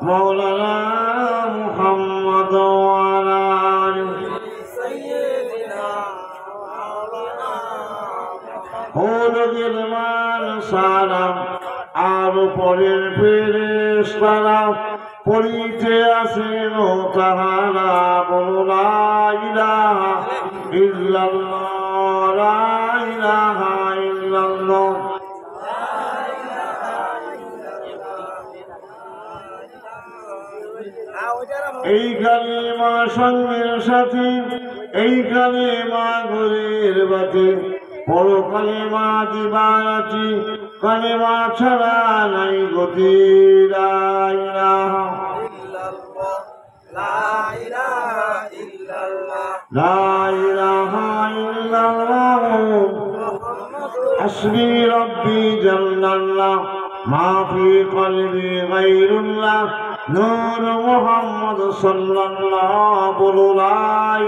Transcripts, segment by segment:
مولانا محمد وعلى آله سيدنا مولانا হুজুর মান সালাম আর পরের ফেরেশতারা পড়িতে আসেন তাহারা বলো লা ইলাহা ইল্লাল্লাহ লা ইলাহা ইল্লাল্লাহ এই কালিমা সঙ্গের সাথে এই কালিমা ঘরের বাতি বড় কালিমা দিবানাতি কালিমা ছাড়া নাই গতি লা ইলাহা ইল্লাল্লাহ লা ইলাহা ইল্লাল্লাহ লা ইলাহা ইল্লাল্লাহ হাসবি রব্বি জাল্লাল্লাহ মা ফি কলবি গায়রুল্লাহ নূর মুহাম্মদ সাল্লাল্লাহু বলো লা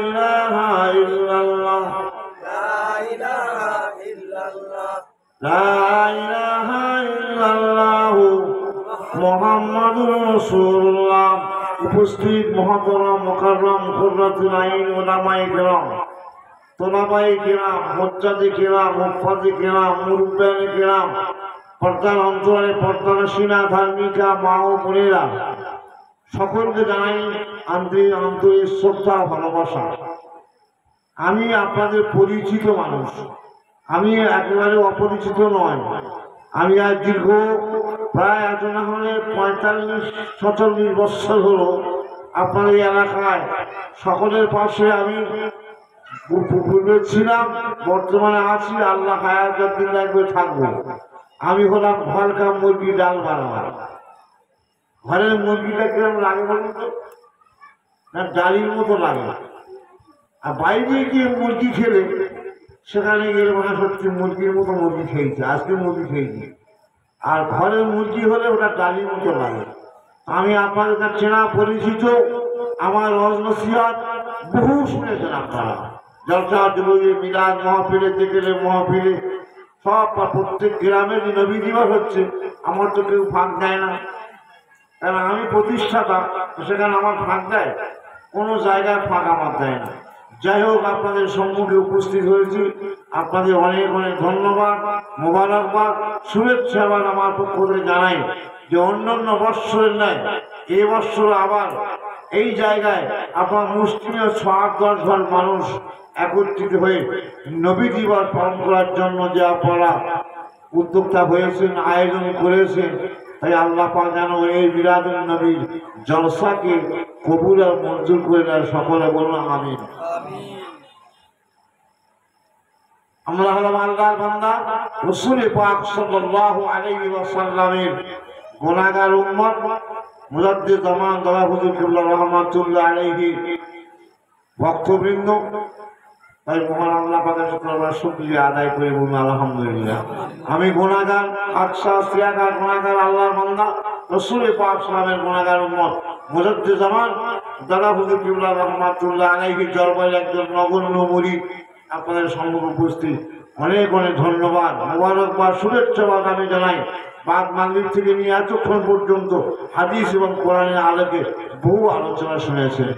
ইলাহা ইল্লাল্লাহ লা ইলাহা ইল্লাল্লাহ লা ইলাহা ইল্লাল্লাহ মুহাম্মাদুর রাসূলুল্লাহ। উপস্থিত মহতরম মুকাররম কুররাতুল আইন উলামায়ে কিরাম তোলাবায়ে কিরাম মুজ্জাদি কিরাম মুফাজ্জি কিরাম মুরব্বিয়ানে কিরাম পর্দার অন্তরে পর্দানসীনা ধার্মিকা মা ও বোনেরা সকলকে জানাই আন্তরিক শ্রদ্ধা ভালোবাসা। আমি আপনাদের পরিচিত মানুষ, আমি একেবারে অপরিচিত নয়। আমি আজ দীর্ঘ প্রায় এত না হলে 45-46 বছর হলো আপনাদের এলাকায় সকলের পাশে আমি পূর্বে ছিলাম, বর্তমানে আছি, আল্লাহ হায়াতের দিন লাগবে থাকবো। আমি হলাম ঘরকা মুরগি ডাল বানাবার। ঘরের মুরগিটা কিরম লাগে বলুন তো, না ডালির মতো লাগে। আর বাইরে গিয়ে মুরগি খেলে সেখানে গেলে মনে সত্যি মুরগির মতো মুরগি খেয়েছে, আজকে মুরগি খেয়েছি। আর ঘরের মুরগি হলে ওটা ডালির মতো লাগে। আমি আপনাদের কাছে চেনা পরিচিত, আমার রজনসিহাত বহু শুনেছেন আপনারা। জলসা যুবী মিলাদ মহফিলে দেখলে মহফিলে সব প্রত্যেক গ্রামে যে নবী দিবস হচ্ছে, আমার তো কেউ ফাঁক দেয় না, কারণ আমি প্রতিষ্ঠাতা, সেখানে আমার ফাঁক দেয়? কোনো জায়গায় ফাঁক আমার দেয় না। যাই হোক, আপনাদের সম্মুখে উপস্থিত হয়েছি, আপনাদের অনেক অনেক ধন্যবাদ, মোবারকবাদ, শুভেচ্ছা আবার আমার পক্ষ থেকে জানাই যে অন্যান্য বৎসরের নয়, এই বৎসর আবার এই জায়গায় আপনার মুসলিমের 8-10 ঘর মানুষ একত্রিত হয়ে নবী দিবস পালন করার জন্য যে আপনারা উদ্যোক্তা হয়েছেন, আয়োজন করেছেন, তাই আল্লাহ পাক যেন এই মিলাদুন নবীর জলসাকে কবুল আর মঞ্জুর করে নেয়। সকলে বলুন আমিন। আমরা হলাম আল্লাহর বান্দা, রাসূল পাক সাল্লাল্লাহু আলাইহি ওয়াসাল্লামের গুনাহগার উম্মত। মুজাদ্দিদ জামান দাদা হুজুর কিবলা রাহমাতুল্লাহ আলাইহি ভক্তবৃন্দ, তাই মহান আল্লাহ পাকের শুকরিয়া শুকরিয়া আদায় করে বলুন আলহামদুলিল্লাহ। আমি গুনাহগার, আকসা সিয়াগার গুনাহগার আল্লাহর বান্দা, রাসূল পাক সাল্লামের গুনাহগার উম্মত। মুজাদ্দিদ জামান দাদা হুজুর কিবলা রাহমাতুল্লাহ আলাইহি দরবারে একজন নগণ্য মুরিদ আপনাদের সম্মুখে উপস্থিত। অনেক অনেক ধন্যবাদ, মোবারকবাদ, শুভেচ্ছাবাদ আমি জানাই। বাদ মাগরিব থেকে নিয়ে এতক্ষণ পর্যন্ত হাদিস এবং কোরআনের আলোকে বহু আলোচনা শুনেছেন।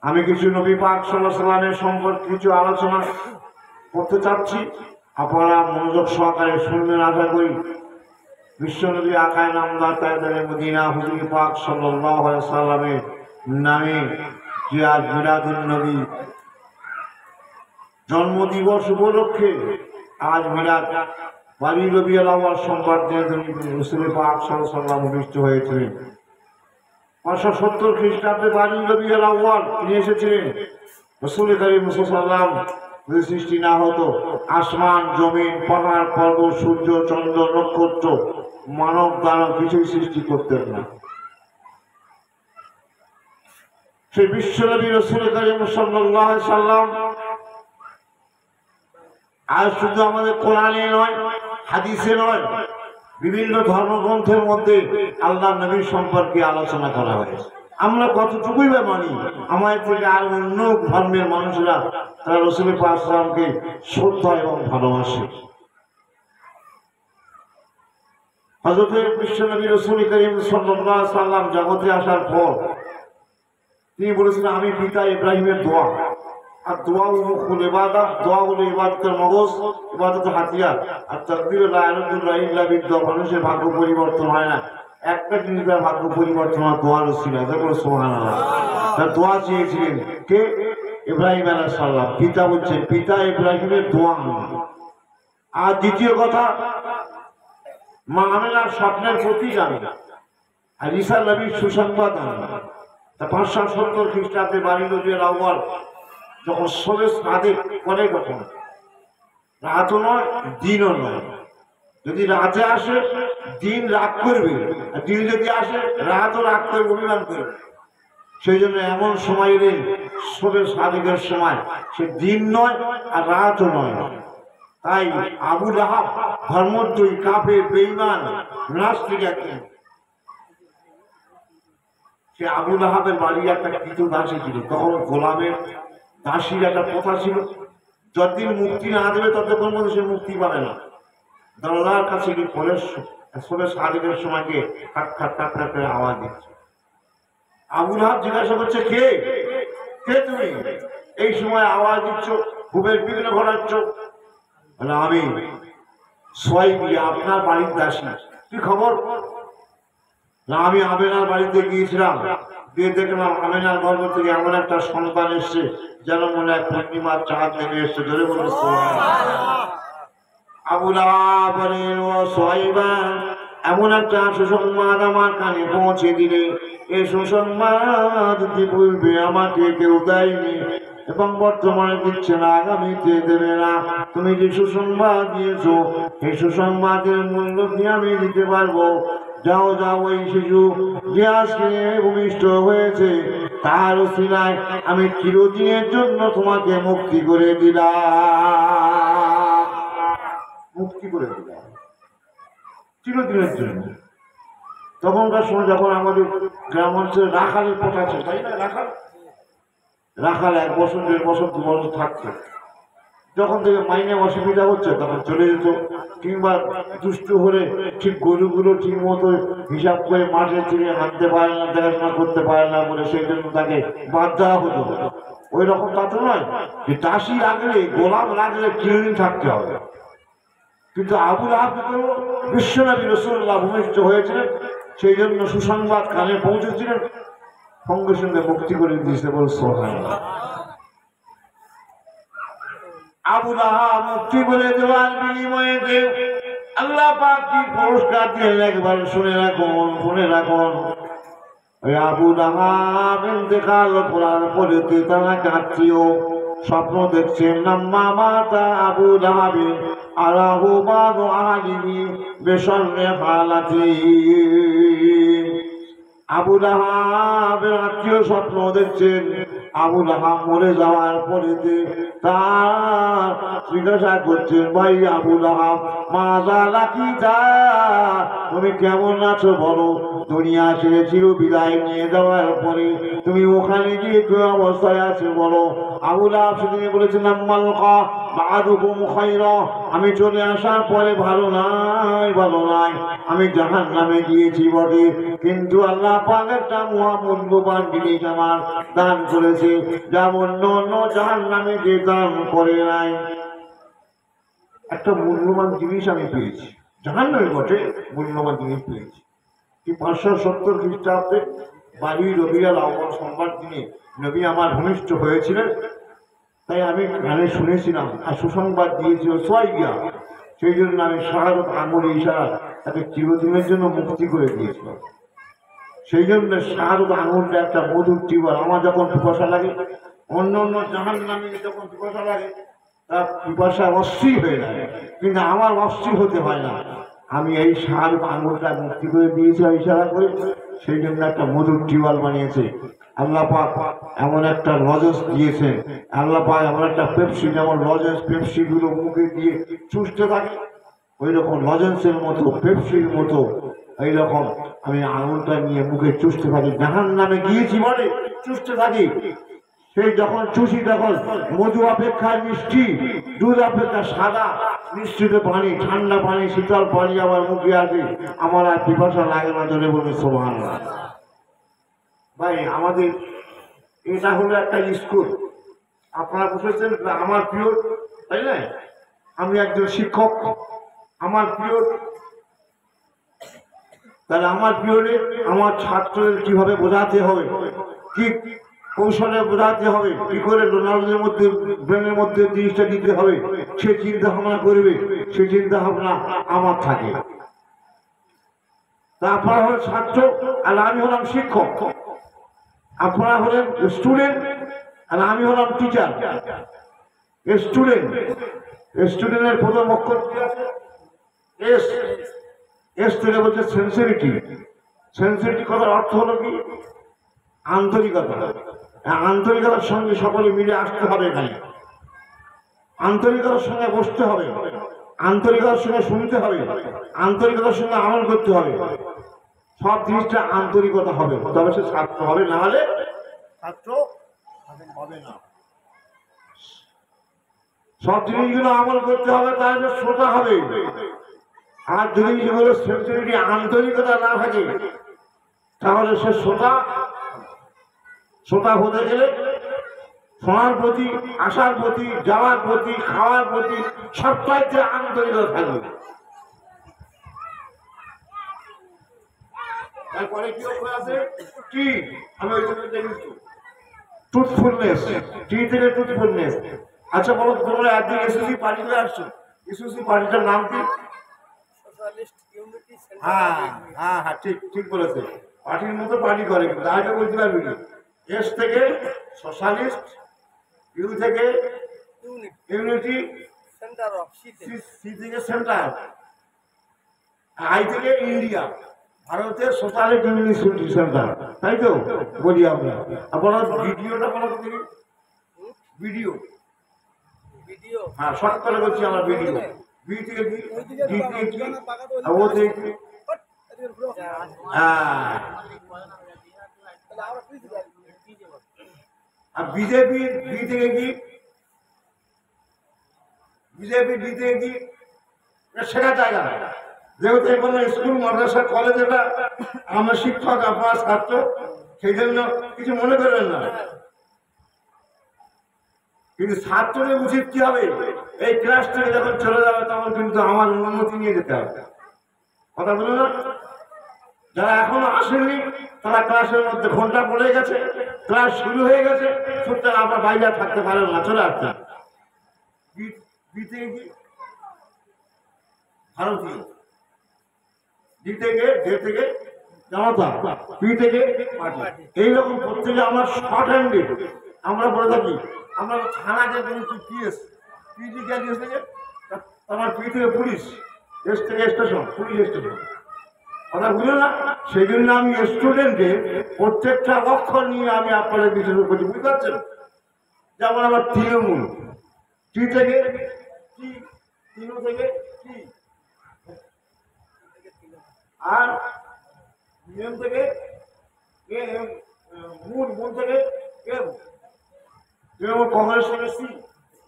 আমি কিছু নবী পাক সাল্লাল্লাহু আলাইহি ওয়াসাল্লামের সম্পর্কে কিছু আলোচনা করতে চাচ্ছি, আপনারা মনোযোগ সহকারে শুনবেন আশা করি। বিশ্বনবী আকায়ে নামদার তাজদারে মদিনা হুজুর পাক সাল্লাল্লাহু আলাইহি ওয়াসাল্লামের নামে যে আজ মিলাদুন নবী জন্মদিবস উপলক্ষে আজ মিলাদ বাড়ি রবিউল আউয়াল সোমবার দিনে রাসূল পাক সাল্লাল্লাহু আলাইহি ওয়াসাল্লাম ভূমিষ্ঠ হয়েছিলেন। 570 খ্রিস্টাব্দে বাড়ি রবিউল আউয়াল তিনি এসেছিলেন। রাসূল করিম সাল্লাল্লাহু আলাইহি ওয়াসাল্লাম যদি সৃষ্টি না হতো, আসমান জমিন পাহাড় পর্বত সূর্য চন্দ্র নক্ষত্র মানব দানব কিছুই সৃষ্টি করতেন না। সেই বিশ্বনবী রাসূল করিম সাল্লাল্লাহু আলাইহি ওয়াসাল্লাম আজ শুধু আমাদের কোরআনে নয়, হাদিসে নয়, বিভিন্ন ধর্মগ্রন্থের মধ্যে আল্লাহ নবীর সম্পর্কে আলোচনা করা হয়েছে। আমরা কতটুকুই বা মানি, আমাদের থেকে আর অন্য ধর্মের মানুষরা তারা রাসূল পাক সাল্লাল্লাহু আলাইহি ওয়াসাল্লামকে শ্রদ্ধা এবং ভালোবাসে। হযরত বিশ্বনবী রাসূল করিম সাল্লাল্লাহু আলাইহি সাল্লাম জগতে আসার পর তিনি বলেছিলেন আমি পিতা ইব্রাহিমের দোয়া, আর দোয়া মুখুল ইবাদত, দোয়া হলো ইবাদতের মগজ, ইবাদতের হাতিয়ার। আর তাকবীর লা ইলাহা ইল্লাল্লাহ বিদ্যা, মানুষের ভাগ্য পরিবর্তন হয় না, একটা জিনিসের ভাগ্য পরিবর্তন হয় দোয়ার ওসিলা। দেখো সুবহানাল্লাহ। তার দোয়া চেয়েছিলেন কে? ইব্রাহিম আলাইহিস সালাম। পিতা বলছেন পিতা ইব্রাহিমের দোয়া। আর দ্বিতীয় কথা, মা আমেনার স্বপ্নের প্রতীক আমি, আর ঈসা নবীর সুসংবাদ আমি। তা 570 খ্রিস্টাব্দে বাড়ি রবিউল আউয়াল যখন সবে সাদেক করে, তখন রাতও নয় দিনও নয়। যদি রাতে আসে দিন রাগ করবে, আর দিন যদি আসে রাতও রাগ করবে, অভিমান করবে। সেই জন্য এমন সময় এলেন সবে সাদেকের সময়, সে দিন নয় আর রাতও নয়। তাই আবু লাহাব ধর্মদ্রোহী, কাফের, বেঈমান, নাস্তিক একজন, সে আবু লাহাবের বাড়ি একটা কৃত দাসী ছিল। তখন গোলামের দাসীর একটা কথা ছিল, যতদিন মুক্তি না দেবে ততক্ষণ মধ্যে সে মুক্তি পাবে না। দরজার কাছে গিয়ে পরে সবে সাদেকের সময় গিয়ে ঠাক ঠাক ঠাক ঠাক করে আওয়াজ দিচ্ছে। আবু লাহাব জিজ্ঞাসা করছে কে কে তুমি, এই সময় আওয়াজ দিচ্ছ, খুবের বিঘ্ন ঘটাচ্ছ? বলে আমি সোয়াইবি, আপনার বাড়ির দাসী। কি খবর? না আমি আমেনার বাড়িতে গিয়েছিলাম, দিয়ে দেখলাম আমেনার গর্ভ থেকে এমন একটা সন্তান এসছে যেন মনে হয় পূর্ণিমার চাঁদ নেমে এসছে। ধরে বলে আবু লাহাব বলেন ও সোয়াইবা, এমন একটা সুসংবাদ আমার কানে পৌঁছে দিলে, এই সুসংবাদ বলবে আমাকে কেউ দেয়নি এবং বর্তমানে দিচ্ছে না, আগামীতে দেবে না। তুমি যে সুসংবাদ দিয়েছো এই সুসংবাদের মূল্য কি আমি দিতে পারবো? যাও যাও, ওই শিশু যে আজকে ভূমিষ্ঠ হয়েছে তার ওসিলায় আমি চিরদিনের জন্য তোমাকে মুক্তি করে দিলাম, মুক্তি করে দিলাম চিরদিনের জন্য। তখনকার সময় যখন আমাদের গ্রাম অঞ্চলে রাখালের প্রথা ছিল, তাই না? রাখাল 1 বছর 1.5 বছর 2 বছর থাকতো। যখন থেকে মাইনে অসুবিধা হচ্ছে তখন চলে যেত, কিংবা দুষ্টু হলে ঠিক গরুগুলো ঠিক মতো হিসাব করে মাঠের থেকে আনতে পারে না, দেখাশোনা করতে পারে না বলে সেই জন্য তাকে বাদ দেওয়া হতো। ওই রকম তা তো নয় যে দাসী রাখলে, গোলাম রাখলে চিরদিন থাকতে হবে। কিন্তু আবু লাহাব বিশ্বনবী রাসূলুল্লাহ ভূমিষ্ঠ হয়েছিলেন, সেই জন্য সুসংবাদ কানে পৌঁছেছিলেন, সঙ্গে সঙ্গে মুক্তি করে দিয়েছে। বল সুবহানাল্লাহ। আবু লাহাব মুক্তি করে দেওয়ার বিনিময়ে আল্লাহ পাক কি পুরস্কার দিলেন একবার শুনে রাখুন, শুনে রাখুন। ওই আবু লাহাব ইন্তেকাল করার পরে তারা কাঁদছিল, স্বপ্ন দেখছেন নাম্মা মাতা আবু লাহাবি আলাহু বাদু আলিহি বেশররে হালাতি। আবু লাহাবের আত্মীয় স্বপ্ন দেখছেন আবু লাহাব মরে যাওয়ার পরে তার জিজ্ঞাসা করছেন, ভাই আবু লাহাব মাজা লাকিতা, তুমি কেমন আছো বলো? দুনিয়া ছেড়ে চির বিদায় নিয়ে যাওয়ার পরে তুমি ওখানে গিয়ে কি অবস্থায় আছো বলো? আবু লাহাব সেদিন বলেছেন আম্মালকা বাদুকুম খায়রা, আমি চলে আসার পরে ভালো নাই, ভালো নাই, আমি জাহান্নামে গিয়েছি বটে, কিন্তু আল্লাহ পাক একটা মহামূল্যবান জিনিস আমার দান করেছে, যা অন্য অন্য জাহান্নামে যে দান করে নাই। একটা মূল্যবান জিনিস আমি পেয়েছি, জাহান্নামে বটে মূল্যবান জিনিস পেয়েছি। 570 খ্রিস্টাব্দে বাড়ি রবিউল আউয়াল সোমবার দিনে নবী আমার ভূমিষ্ঠ হয়েছিলেন। তাই আমি গানে শুনেছিলাম আর সুসংবাদ দিয়েছিল সোয়াইবিয়া, সেই জন্য আমি শাহাদাত আঙ্গুলে ইশারা তাকে চিরদিনের জন্য মুক্তি করে দিয়েছিলাম। সেই জন্য শাহাদাত আঙ্গুলটা একটা মধুর টিউবার। আমার যখন পিপাসা লাগে, অন্য অন্য জাহান্নামী যখন পিপাসা লাগে তার পিপাসা অস্থির হয়ে যায়, কিন্তু আমার অস্থির হতে হয় না। আমি এই শাহাদাত আঙ্গুলটা মুক্তি করে দিয়েছি ইশারা করে, সেই জন্য একটা মধুর টিউবার বানিয়েছে আল্লাহ পাক। এমন একটা লজেন্স দিয়েছেন আল্লাহ পাক, এমন একটা পেপসি, যেমন লজেন্স পেপসি গুলো মুখে দিয়ে চুষতে থাকে, ওই রকম লজেন্সের মতো পেপসির মতো এইরকম আমি আঙুলটা নিয়ে মুখে চুষতে থাকি। জাহান্নামে গিয়েছি বলে চুষতে থাকি, সেই যখন চুষি তখন মধু অপেক্ষায় মিষ্টি, দুধ অপেক্ষা সাদা, মিশ্রিত পানি, ঠান্ডা পানি, শীতল পানি আমার মুখে আছে, আমার আর পিপাসা লাগে না। জোরে বলে সুবহানাল্লাহ। ভাই আমাদের এটা হলো একটা স্কুল, আপনারা বসেছেন আমার প্রিয়, তাই না? আমি একজন শিক্ষক, আমার প্রিয়, তাহলে আমার পিরিয়ডে আমার ছাত্রদের কিভাবে বোঝাতে হবে, কি কৌশলে বোঝাতে হবে, কি করে ডোনাল্ডের মধ্যে ব্রেনের মধ্যে জিনিসটা দিতে হবে, সে চিন্তা ভাবনা করবে, সে চিন্তা ভাবনা আমার থাকে। তা আপনারা হলেন ছাত্র আর আমি হলাম শিক্ষক, আপনারা হলেন স্টুডেন্ট আর আমি হলাম টিচার। স্টুডেন্ট, স্টুডেন্টের প্রথম অক্ষর কি আছে? এস। এস থেকে বলছে সেন্সিটিভিটি। সেন্সিটিভিটি কথার অর্থ হলো কি? আন্তরিকতা। আন্তরিকতার সঙ্গে সকলে মিলে আসতে হবে, এখানে আন্তরিকতার সঙ্গে বসতে হবে, আন্তরিকতার সঙ্গে শুনতে হবে, আন্তরিকতার সঙ্গে আমল করতে হবে। সব জিনিসটা আন্তরিকতা হবে, তবে সে ছাত্র হবে, না হলে ছাত্র হবে না। সব জিনিসগুলো আমল করতে হবে, তাহলে শ্রোতা হবে। আর যদি যেগুলো সেন্সিটিভিটি, আন্তরিকতা না থাকে, তাহলে সে শ্রোতা হতে গেলে শোনার প্রতি, আসার প্রতি, যাওয়ার প্রতি, খাওয়ার প্রতি সবটাইতে আন্তরিকতা থাকবে। তারপরে কি আছে? টি, আমি ওই জন্য দেখেছি ট্রুথফুলনেস, টি থেকে ট্রুথফুলনেস। আচ্ছা বলো, তোমরা একদিন এসএসসি পার্টি করে আসছো, এসএসসি পার্টিটার নাম কি? হ্যাঁ হ্যাঁ হ্যাঁ, ঠিক ঠিক বলেছে, পার্টির মতো পার্টি করে, কিন্তু আগে বলতে পারবি না। এস থেকে সোশ্যালিস্ট, ইউ থেকে ইউনিটি, সি থেকে সেন্টার, আই থেকে ইন্ডিয়া, ভারতের সোশ্যালিস্ট ইউনিটি সেন্টার, তাই তো বলি আমরা। আপনারা ভিডিওটা বলো তো দেখি। ভিডিও, হ্যাঁ শর্ট করে বলছি আমরা, ভিডিও। বি থেকে কি, ডি থেকে কি, ও থেকে কি, আর বিজেপি বি থেকে কি, বিজেপি ডি থেকে কি, শেখার জায়গা। যেহেতু এখানে স্কুল, মাদ্রাসা, কলেজ, এটা আমরা শিক্ষক, আপনার ছাত্র, সেই জন্য কিছু মনে করবেন না। কিন্তু ছাত্রদের উচিত কি হবে, এই ক্লাস থেকে যখন চলে যাবে তখন কিন্তু আমার অনুমতি নিয়ে যেতে হবে। কথা বলুন না? যারা এখনো আসেননি তারা ক্লাসের মধ্যে ঘন্টা পড়ে গেছে, ক্লাস শুরু হয়ে গেছে, সুতরাং আপনার বাইরে থাকতে পারেন না, চলে আসতে। বি থেকে কি, ভারতীয়, ডি থেকে, ডে থেকে জনতা, পি থেকে পার্টি। এইরকম প্রত্যেকে আমরা শর্ট হ্যান্ডে আমরা বলে থাকি। আমরা থানাকে কিন্তু পিএস, পিজি গ্যাস থেকে আমার, পি থেকে পুলিশ, এস থেকে স্টেশন, পুলিশ স্টেশন। কথা বুঝলো না? সেই জন্য আমি স্টুডেন্টকে প্রত্যেকটা অক্ষর নিয়ে আমি আপনাদের বিশেষ করছি, বুঝতে পারছেন? যেমন আমার তৃণমূল, টি থেকে টি, তৃণ থেকে টি, আর নিয়ম থেকে মূল, মূল থেকে এম, তৃণমূল কংগ্রেস থেকে সি,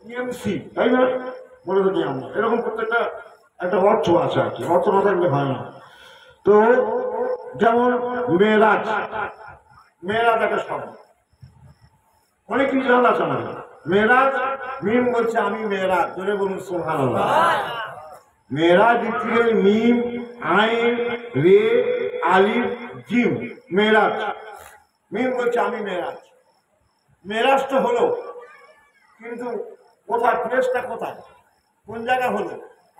টিএমসি, তাই না? বলে থাকি আমরা। এরকম প্রত্যেকটা একটা অর্থ আছে আর কি, অর্থ না থাকলে হয় না। তো যেমন মেরাজ, মেরাজ একটা শব্দ, অনেক কিছু জানা আছে আমাদের। মেরাজ, মিম বলছে আমি মেরাজ, জোরে বলুন সুবহানাল্লাহ। মেরাজ দিতে গেলে মিম, আইন, রে, আলিফ, জিম, মেরাজ। মিম বলছে আমি মেরাজ। মেরাজটা হলো, কিন্তু কোথায়, প্লেসটা কোথায়, কোন জায়গা হলো?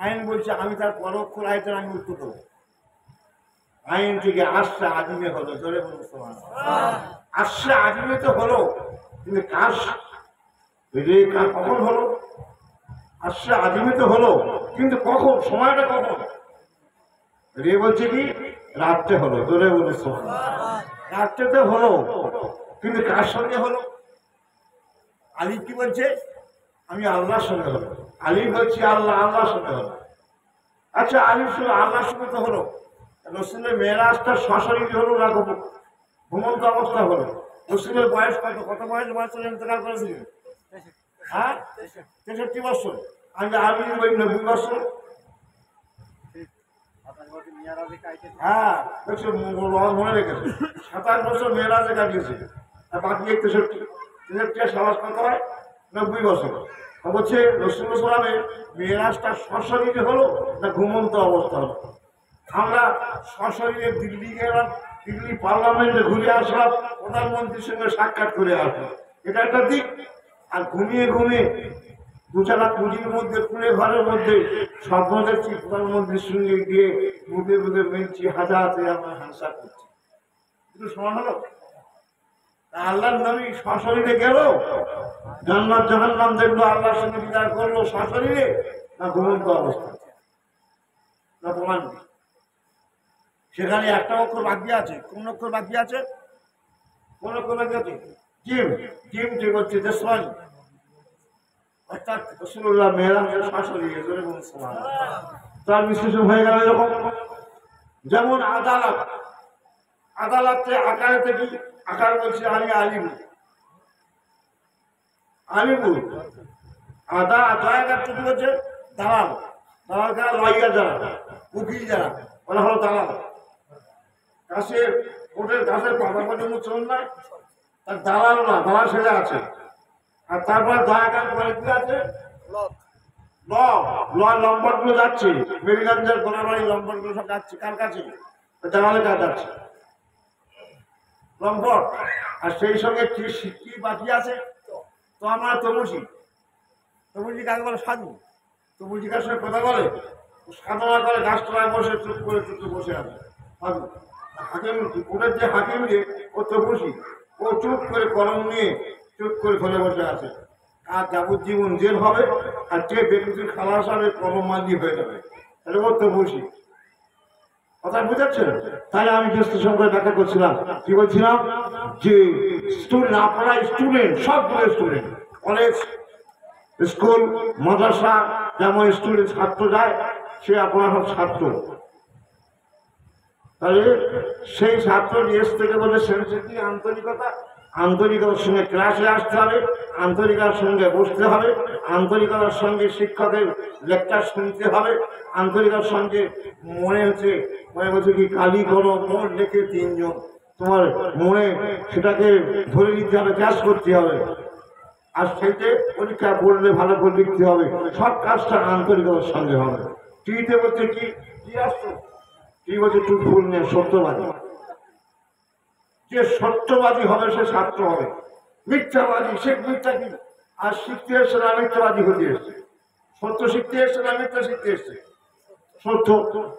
আইন বলছে আমি তার পরোক্ষ রাইটের আমি উত্তর দেবো। আইন থেকে আসছে আদিমে হলো, জোরে বলুন সুবহানাল্লাহ। আসছে আদিমে তো হলো, কিন্তু কাজ কখন হলো? আসছে আদিমে তো হলো, কিন্তু কখন, সময়টা কখন? রে বলছে কি রাত্রে হলো, জোরে বলুন সুবহানাল্লাহ। রাত্রেতে হলো, কিন্তু কার সঙ্গে হলো? আলিফ কি বলছে? আমি আল্লাহর সঙ্গে হলো। আলিফ বলছি আল্লাহ, আল্লাহর সঙ্গে হলো। আচ্ছা আলিফ শুধু আল্লাহর সঙ্গে তো হলো, রসুলের মেরাজটা সশরীর হলো না ঘুমন্ত অবস্থা হলো? রসুলের বয়স কত? কত বয়স ইন্তেকাল করেছিলেন? হ্যাঁ, 63 বছর। আমি 90 বছর। হ্যাঁ, মনে রেখেছে 27 বছর মেয়েরাজে কাটিয়েছে, আর বাকি 63 সাহস কত হয়? 90 বছর। বলছে রসুল সালামের মেয়েরাজটা সশরীরে হলো না ঘুমন্ত অবস্থা হলো? আমরা সশরীরে দিল্লি গেলাম, দিল্লি পার্লামেন্টে ঘুরে আসলাম, প্রধানমন্ত্রীর সঙ্গে সাক্ষাৎ করে আসলাম, এটা একটা দিক। আর ঘুমিয়ে ঘুমিয়ে দুচালা পুঁজির মধ্যে কুড়ে ঘরের মধ্যে স্বপ্ন দেখছি প্রধানমন্ত্রীর সঙ্গে গিয়ে মুখে মুখে মিলছি, হাজাতে আমরা হাসা করছি। একটু সমান হলো? আল্লাহর নবী সশরীরে গেল, জান্নাত জাহান্নাম দেখলো, আল্লাহর সঙ্গে দিদার করলো সশরীরে না ঘুমন্ত অবস্থা? না প্রমাণ? সেখানে একটা অক্ষর বাকি আছে। কোন অক্ষর বাকি আছে? কোন অক্ষর বাকি আছে? জিম। জিম ঠিক হচ্ছে দেশওয়ানি, অর্থাৎ রাসূলুল্লাহ মেরাজের সশরীরে। তার বিশ্লেষণ হয়ে গেল এরকম, যেমন আদালত, আদালতে আকারে থেকে আকার বলছে আমি আলিমু, আলিমু আদা জায়গার থেকে বলছে দালাল, দালাল যারা লয়ার, যারা উকিল, যারা ওরা হলো দালাল। গাছের কোটের গাছের পাতা পর্যন্ত চল নাই, তার দালাল না, দালাল সেটা আছে। আর তারপরে দয়াকার পরে কি আছে? ল। ল লম্বর গুলো যাচ্ছে, মেরিগঞ্জের গোলাবাড়ি লম্বর গুলো সব যাচ্ছে কার কাছে? দালালের কাছে যাচ্ছে লম্বর। আর সেই সঙ্গে কি বাকি আছে? তো আমরা তমুজি, তমুজি কাকে বলে? সাধু। তমুজি কার সঙ্গে কথা বলে, সাধনা করে, গাছতলায় বসে চুপ করে চুপ বসে আছে সাধু। হাকিম, ওটার যে হাকিম যে ও তপসী, ও চুপ করে কলম নিয়ে চুপ করে ঘরে বসে আছে। আর যাবজ্জীবন জেল হবে, আর যে ব্যক্তি খালাস হবে কলম মান্দি হয়ে যাবে, তাহলে ও তপসী। কথা বুঝাচ্ছেন? তাহলে আমি বিশ্লেষণ করে ব্যাখ্যা করছিলাম, কি বলছিলাম যে স্টুডেন্ট, আপনারা স্টুডেন্ট, সবগুলো স্টুডেন্ট, কলেজ স্কুল মাদ্রাসা যেমন স্টুডেন্ট ছাত্র যায়, সে আপনার সব ছাত্র। তাহলে সেই ছাত্র এস থেকে বলে সেন্সিটি আন্তরিকতা, আন্তরিকতার সঙ্গে ক্লাসে আসতে হবে, আন্তরিকার সঙ্গে বসতে হবে, আন্তরিকতার সঙ্গে শিক্ষকের লেকচার শুনতে হবে, আন্তরিকার সঙ্গে মনে বলছে কি কালি করো মন লেখে 3 জন, তোমার মনে সেটাকে ধরে নিতে হবে, ক্লাস করতে হবে, আর সেটা পরীক্ষা পড়লে ভালো করে লিখতে হবে। সব কাজটা আন্তরিকতার সঙ্গে হবে। টিতে বলছে কি কি আসছো, কি বলছে ট্রুথফুলনেস, সত্যবাদী। যে সত্যবাদী হবে সে ছাত্র হবে। মিথ্যাবাদী সে মিথ্যা কি আর শিখতে এসছে না, মিথ্যাবাদী হতে এসছে। সত্য শিখতে এসছে না মিথ্যা শিখতে এসছে? সত্য।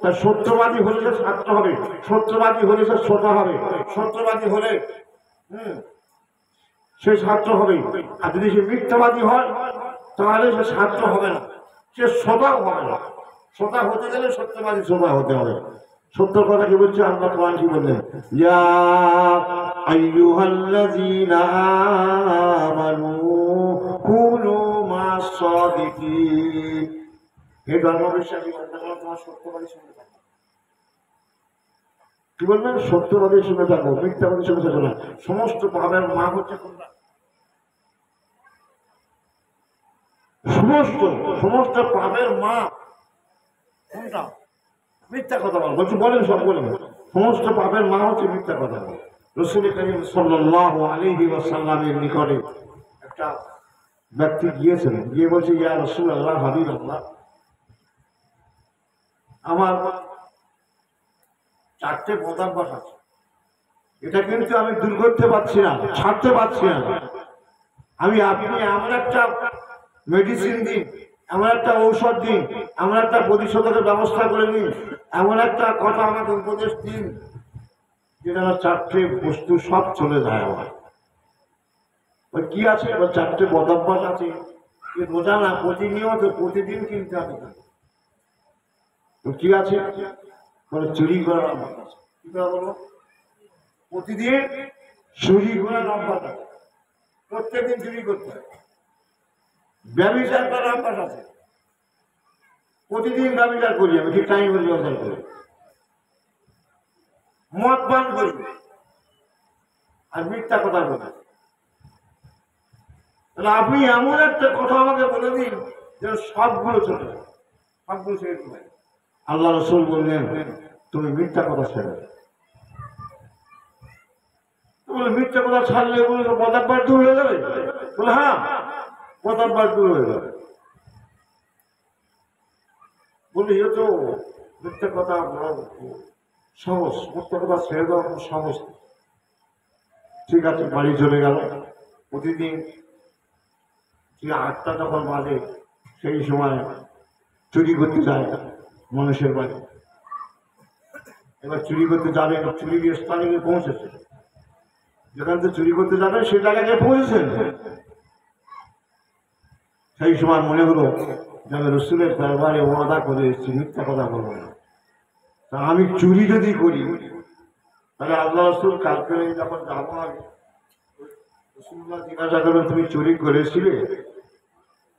তার সত্যবাদী হলে সে ছাত্র হবে, সত্যবাদী হলে সে শ্রোতা হবে, সত্যবাদী হলে সে ছাত্র হবে। আর যদি সে মিথ্যাবাদী হয় তাহলে সে ছাত্র হবে না, সে শ্রোতাও হবে না। শ্রোতা হতে গেলে সত্যবাদী শ্রোতা হতে হবে। সত্য কথা কি বলছে? আল্লাহ কোরআন কি বললেন? ইয়া আইয়ুহাল্লাযীনা আমানু কুনু মাস সাদিকিন। হে ধর্মবিশ্বাসী বান্দাগণ, তোমার সত্যবাদীর সঙ্গে থাকো। কি বললেন? সত্যবাদীর সঙ্গে থাকো, মিথ্যাবাদীর সঙ্গে থাকো না। সমস্ত পাপের মা হচ্ছে কোনটা? সমস্ত পাপের মা কোনটা? মিথ্যা কথা বল। বলছি বলেন, সব বলেন। সমস্ত পাপের মা হচ্ছে মিথ্যা কথা বল। রাসূল করিম সাল্লাল্লাহু আলাইহি ওয়াসাল্লামের নিকটে একটা ব্যক্তি গিয়েছেন, গিয়ে বলছে, ইয়া রাসূলুল্লাহ, হাবিবাল্লাহ, আমার 4টে বদাভ্যাস আছে, এটা কিন্তু আমি দূর করতে পারছি না, ছাড়তে পারছি না। আপনি এমন একটা মেডিসিন দিন, এমন একটা ঔষধ দিন, এমন একটা প্রতিষেধকের ব্যবস্থা করে দিন, এমন একটা কথা আমাকে উপদেশ দিন যেটা 4টে বস্তু সব চলে যায় আমার। কি আছে? 4টে বদাভ্যাস আছে, বোঝা না, প্রতিনিয়ত প্রতিদিন কিনতে হবে। কি আছে? বলে চুরি করার অভ্যাস আছে। কি কথা বলবো? প্রতিদিন চুরি করার অভ্যাস আছে, প্রত্যেকদিন চুরি করতে হয়। ব্যভিচার করার অভ্যাস আছে, প্রতিদিন ব্যভিচার করি আমি, ঠিক টাইম করে ব্যবহার করি। মদ পান করি, আর মিথ্যা কথা বলে। তাহলে আপনি এমন একটা কথা আমাকে বলে দিন যেন সবগুলো চলে যায়, সবগুলো ছেড়ে দিবেন। আল্লাহ রাসূল বললেন তুমি মিথ্যা কথা ছেড়ে দাও। বলে মিথ্যা কথা ছাড়লে বলে তো পদার্থ দূর হয়ে যাবে। বলে হ্যাঁ, পদার্থ দূর হয়ে যাবে। বলি এ তো মিথ্যা কথা সহজ, মিথ্যা কথা ছেড়ে দেওয়া খুব সহজ। ঠিক আছে, বাড়ি চলে গেল। প্রতিদিন 8টা যখন বাজে সেই সময় চুরি করতে যায় মানুষের বাড়ি। এবার চুরি করতে যাবে, চুরির স্থানে গিয়ে পৌঁছেছে। যেখান থেকে চুরি করতে যাবে সেই জায়গায় গিয়ে পৌঁছেছেন। সেই সময় মনে হলো যে আমি রসুলের দরবারে ওয়াদা করে এসেছি, মিথ্যা কথা বলবো না। তা আমি চুরি যদি করি তাহলে আল্লাহ রসুল কালকে যখন যাবো আমি রসুল্লাহ জিজ্ঞাসা করবেন তুমি চুরি করেছিলে?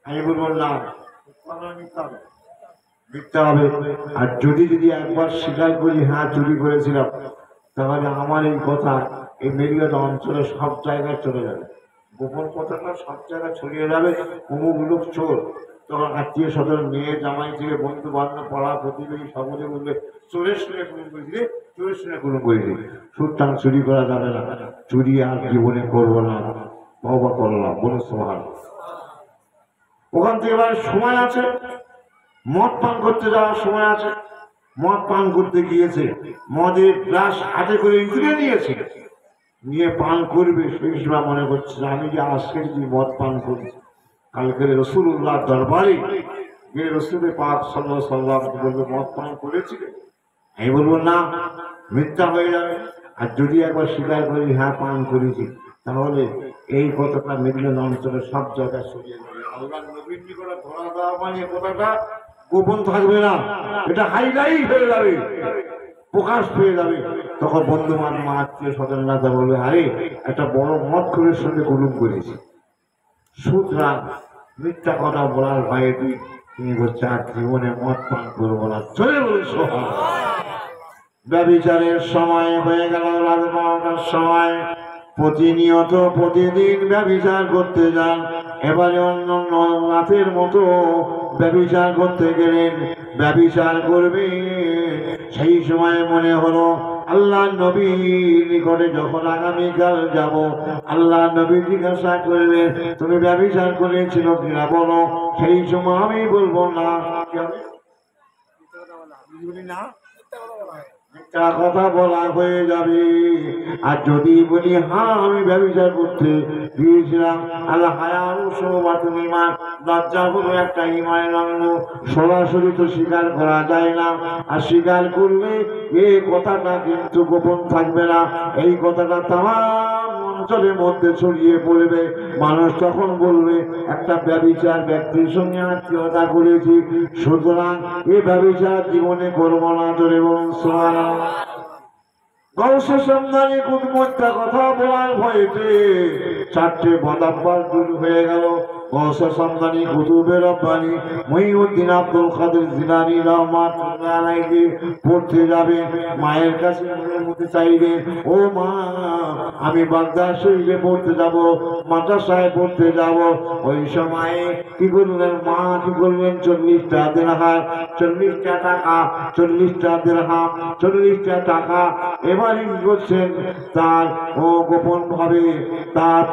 আমি বলবো না, মিথ্যা হবে। আর যদি একবার স্বীকার করি হ্যাঁ চুরি করেছিলাম, তাহলে আমার এই কথা এই মেরিয়াদ অঞ্চলে সব জায়গায় চলে যাবে, গোপন কথাটা সব জায়গায় ছড়িয়ে যাবে। অমুক লোক চোর। তখন আত্মীয় স্বজন, মেয়ে জামাই থেকে বন্ধু বান্ধব, পাড়া প্রতিবেশী সকলে বলবে চোরের সঙ্গে খুন করেছিলে, চোরের সঙ্গে খুন করেছিলে। সুতরাং চুরি করা যাবে না, চুরি আর জীবনে করবো না, তওবা করলাম। বলুন সুবহানাল্লাহ। ওখান থেকে এবার সময় আছে, মদ পান করতে যাওয়ার সময় আছে। মদ পান করতে গিয়েছে, মদের গ্লাস হাতে করে তুলে নিয়েছে, নিয়ে পান করবে। সেই সময় মনে করছে আমি যে আজকে যদি মদ পান করি, কালকে রাসূলুল্লাহ দরবারে গিয়ে রাসূল পাক সাল্লাল্লাহু আলাইহি ওয়াসাল্লাম বলবে মদ পান করেছিলে? আমি বলবো না, মিথ্যা হয়ে যাবে। আর যদি একবার স্বীকার করি হ্যাঁ পান করেছি, তাহলে এই কথাটা মেদিনা অঞ্চলের সব জায়গায় ছড়িয়ে যাবে। আল্লাহর নবীর নিকটে ধরা দেওয়া মানে কথাটা গোপন থাকবে না, এটা হাইলাইট হয়ে যাবে, প্রকাশ পেয়ে যাবে। তখন বন্ধু বান্ধব, আত্মীয় স্বজনরা বলবে আরে একটা বড় মদ খোরের সঙ্গে গুলুম করেছি। সুতরাং মিথ্যা কথা বলার ভয়ে তিনি বলছে আর জীবনে মদ পান করবো না। চলে বলছ ব্যভিচারের সময় হয়ে গেল রাত 12টার সময়। প্রতিনিয়ত প্রতিদিন ব্যভিচার করতে যান। এবারে অন্য রাতের মতো ব্যভিচার করতে গেলেন, ব্যভিচার করবে। সেই সময় মনে হলো আল্লাহ নবীর নিকটে যখন আগামীকাল যাব, আল্লাহ নবী জিজ্ঞাসা করবেন তুমি ব্যভিচার করেছিল কিনা বলো। সেই সময় আমি বলবো না, মিথ্যা কথা বলা হয়ে যাবে। আর যদি বলি হ্যাঁ আমি ব্যভিচার করতে গিয়েছিলাম, আল্লাহ হায়ার শোবাতুল ঈমান, লজ্জা হলো একটা ঈমানের অঙ্গ। সরাসরি তো স্বীকার করা যায় না, আর স্বীকার করলে এই কথাটা কিন্তু গোপন থাকবে না, এই কথাটা তামাম অঞ্চলের মধ্যে ছড়িয়ে পড়বে। মানুষ তখন বলবে একটা ব্যভিচার ব্যক্তির সঙ্গে আত্মীয়তা করেছি, সুতরাং এই ব্যভিচার জীবনে করবো না। চলে বলুন সুবহানাল্লাহ। গৌসে সন্ধানী কুদমত্যা কথা বলার ভয়েতে 4টে বদাব্বার দূর হয়ে গেল। গৌসে সন্ধানী কুতুবে রব্বানী মহিউদ্দিন আব্দুল কাদের জিলানী রাহমাতুল্লাহ আলাইহি পড়তে যাবে। মায়ের কাছে মুখে চাইবে ও মা আমি বাগদাদ শরীফে পড়তে যাব, মাদ্রাসায় পড়তে যাব। ওই সময়ে কি করলেন মা, কি করলেন 40টা দিরহাম, 40টা টাকা, 40টা দিরহাম, 40টা টাকা। এবারে করছেন তার ও গোপন ভাবে তার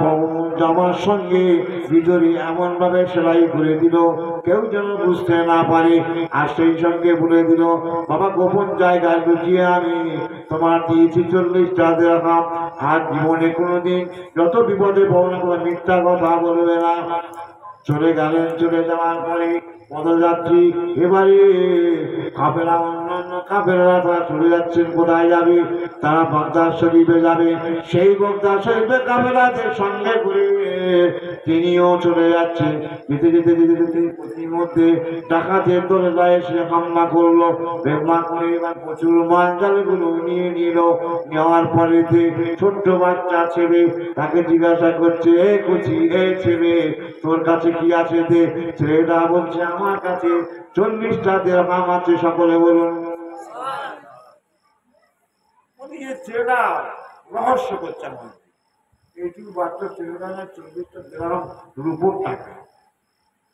জামার সঙ্গে ভিতরে এমন ভাবে সেলাই করে দিল কেউ যেন বুঝতে না পারে। আর সেই সঙ্গে বলে দিল বাবা গোপন জায়গায় লুকিয়ে আমি তোমার দিয়েছি 40টা দিরহাম, আর জীবনে কোনোদিন যত বিপদে পড়ো না কোনো মিথ্যা কথা বলবে না। চলে গেলেন। চলে যাওয়ার পরে পদযাত্রী এবারে কাফেলা, অন্যান্য কাফেলারা তারা চলে যাচ্ছেন। কোথায় যাবে? তারা বাগদাদ শরীফে যাবে। সেই বাগদাদ শরীফে কাফেলাদের সঙ্গে করে তিনিও চলে যাচ্ছেন। যেতে যেতে যেতে যেতে মধ্যে ডাকাতের দলে এসে হামলা করলো। হামলা করে এবার প্রচুর মালজালগুলো নিয়ে নিল। নেওয়ার পরে ছোট্ট বাচ্চা ছেলে তাকে জিজ্ঞাসা করছে এ কুচি এ ছেলে তোর কাছে কি আছে দে। ছেলেটা বলছে আমার কাছে 40টা দিরহাম আছে। সকলে বলুন ছেলেটা রহস্য করছে আমার। এইটুকু বাচ্চা ছেলেরা 40টা দিলাম রূপোর টাকা।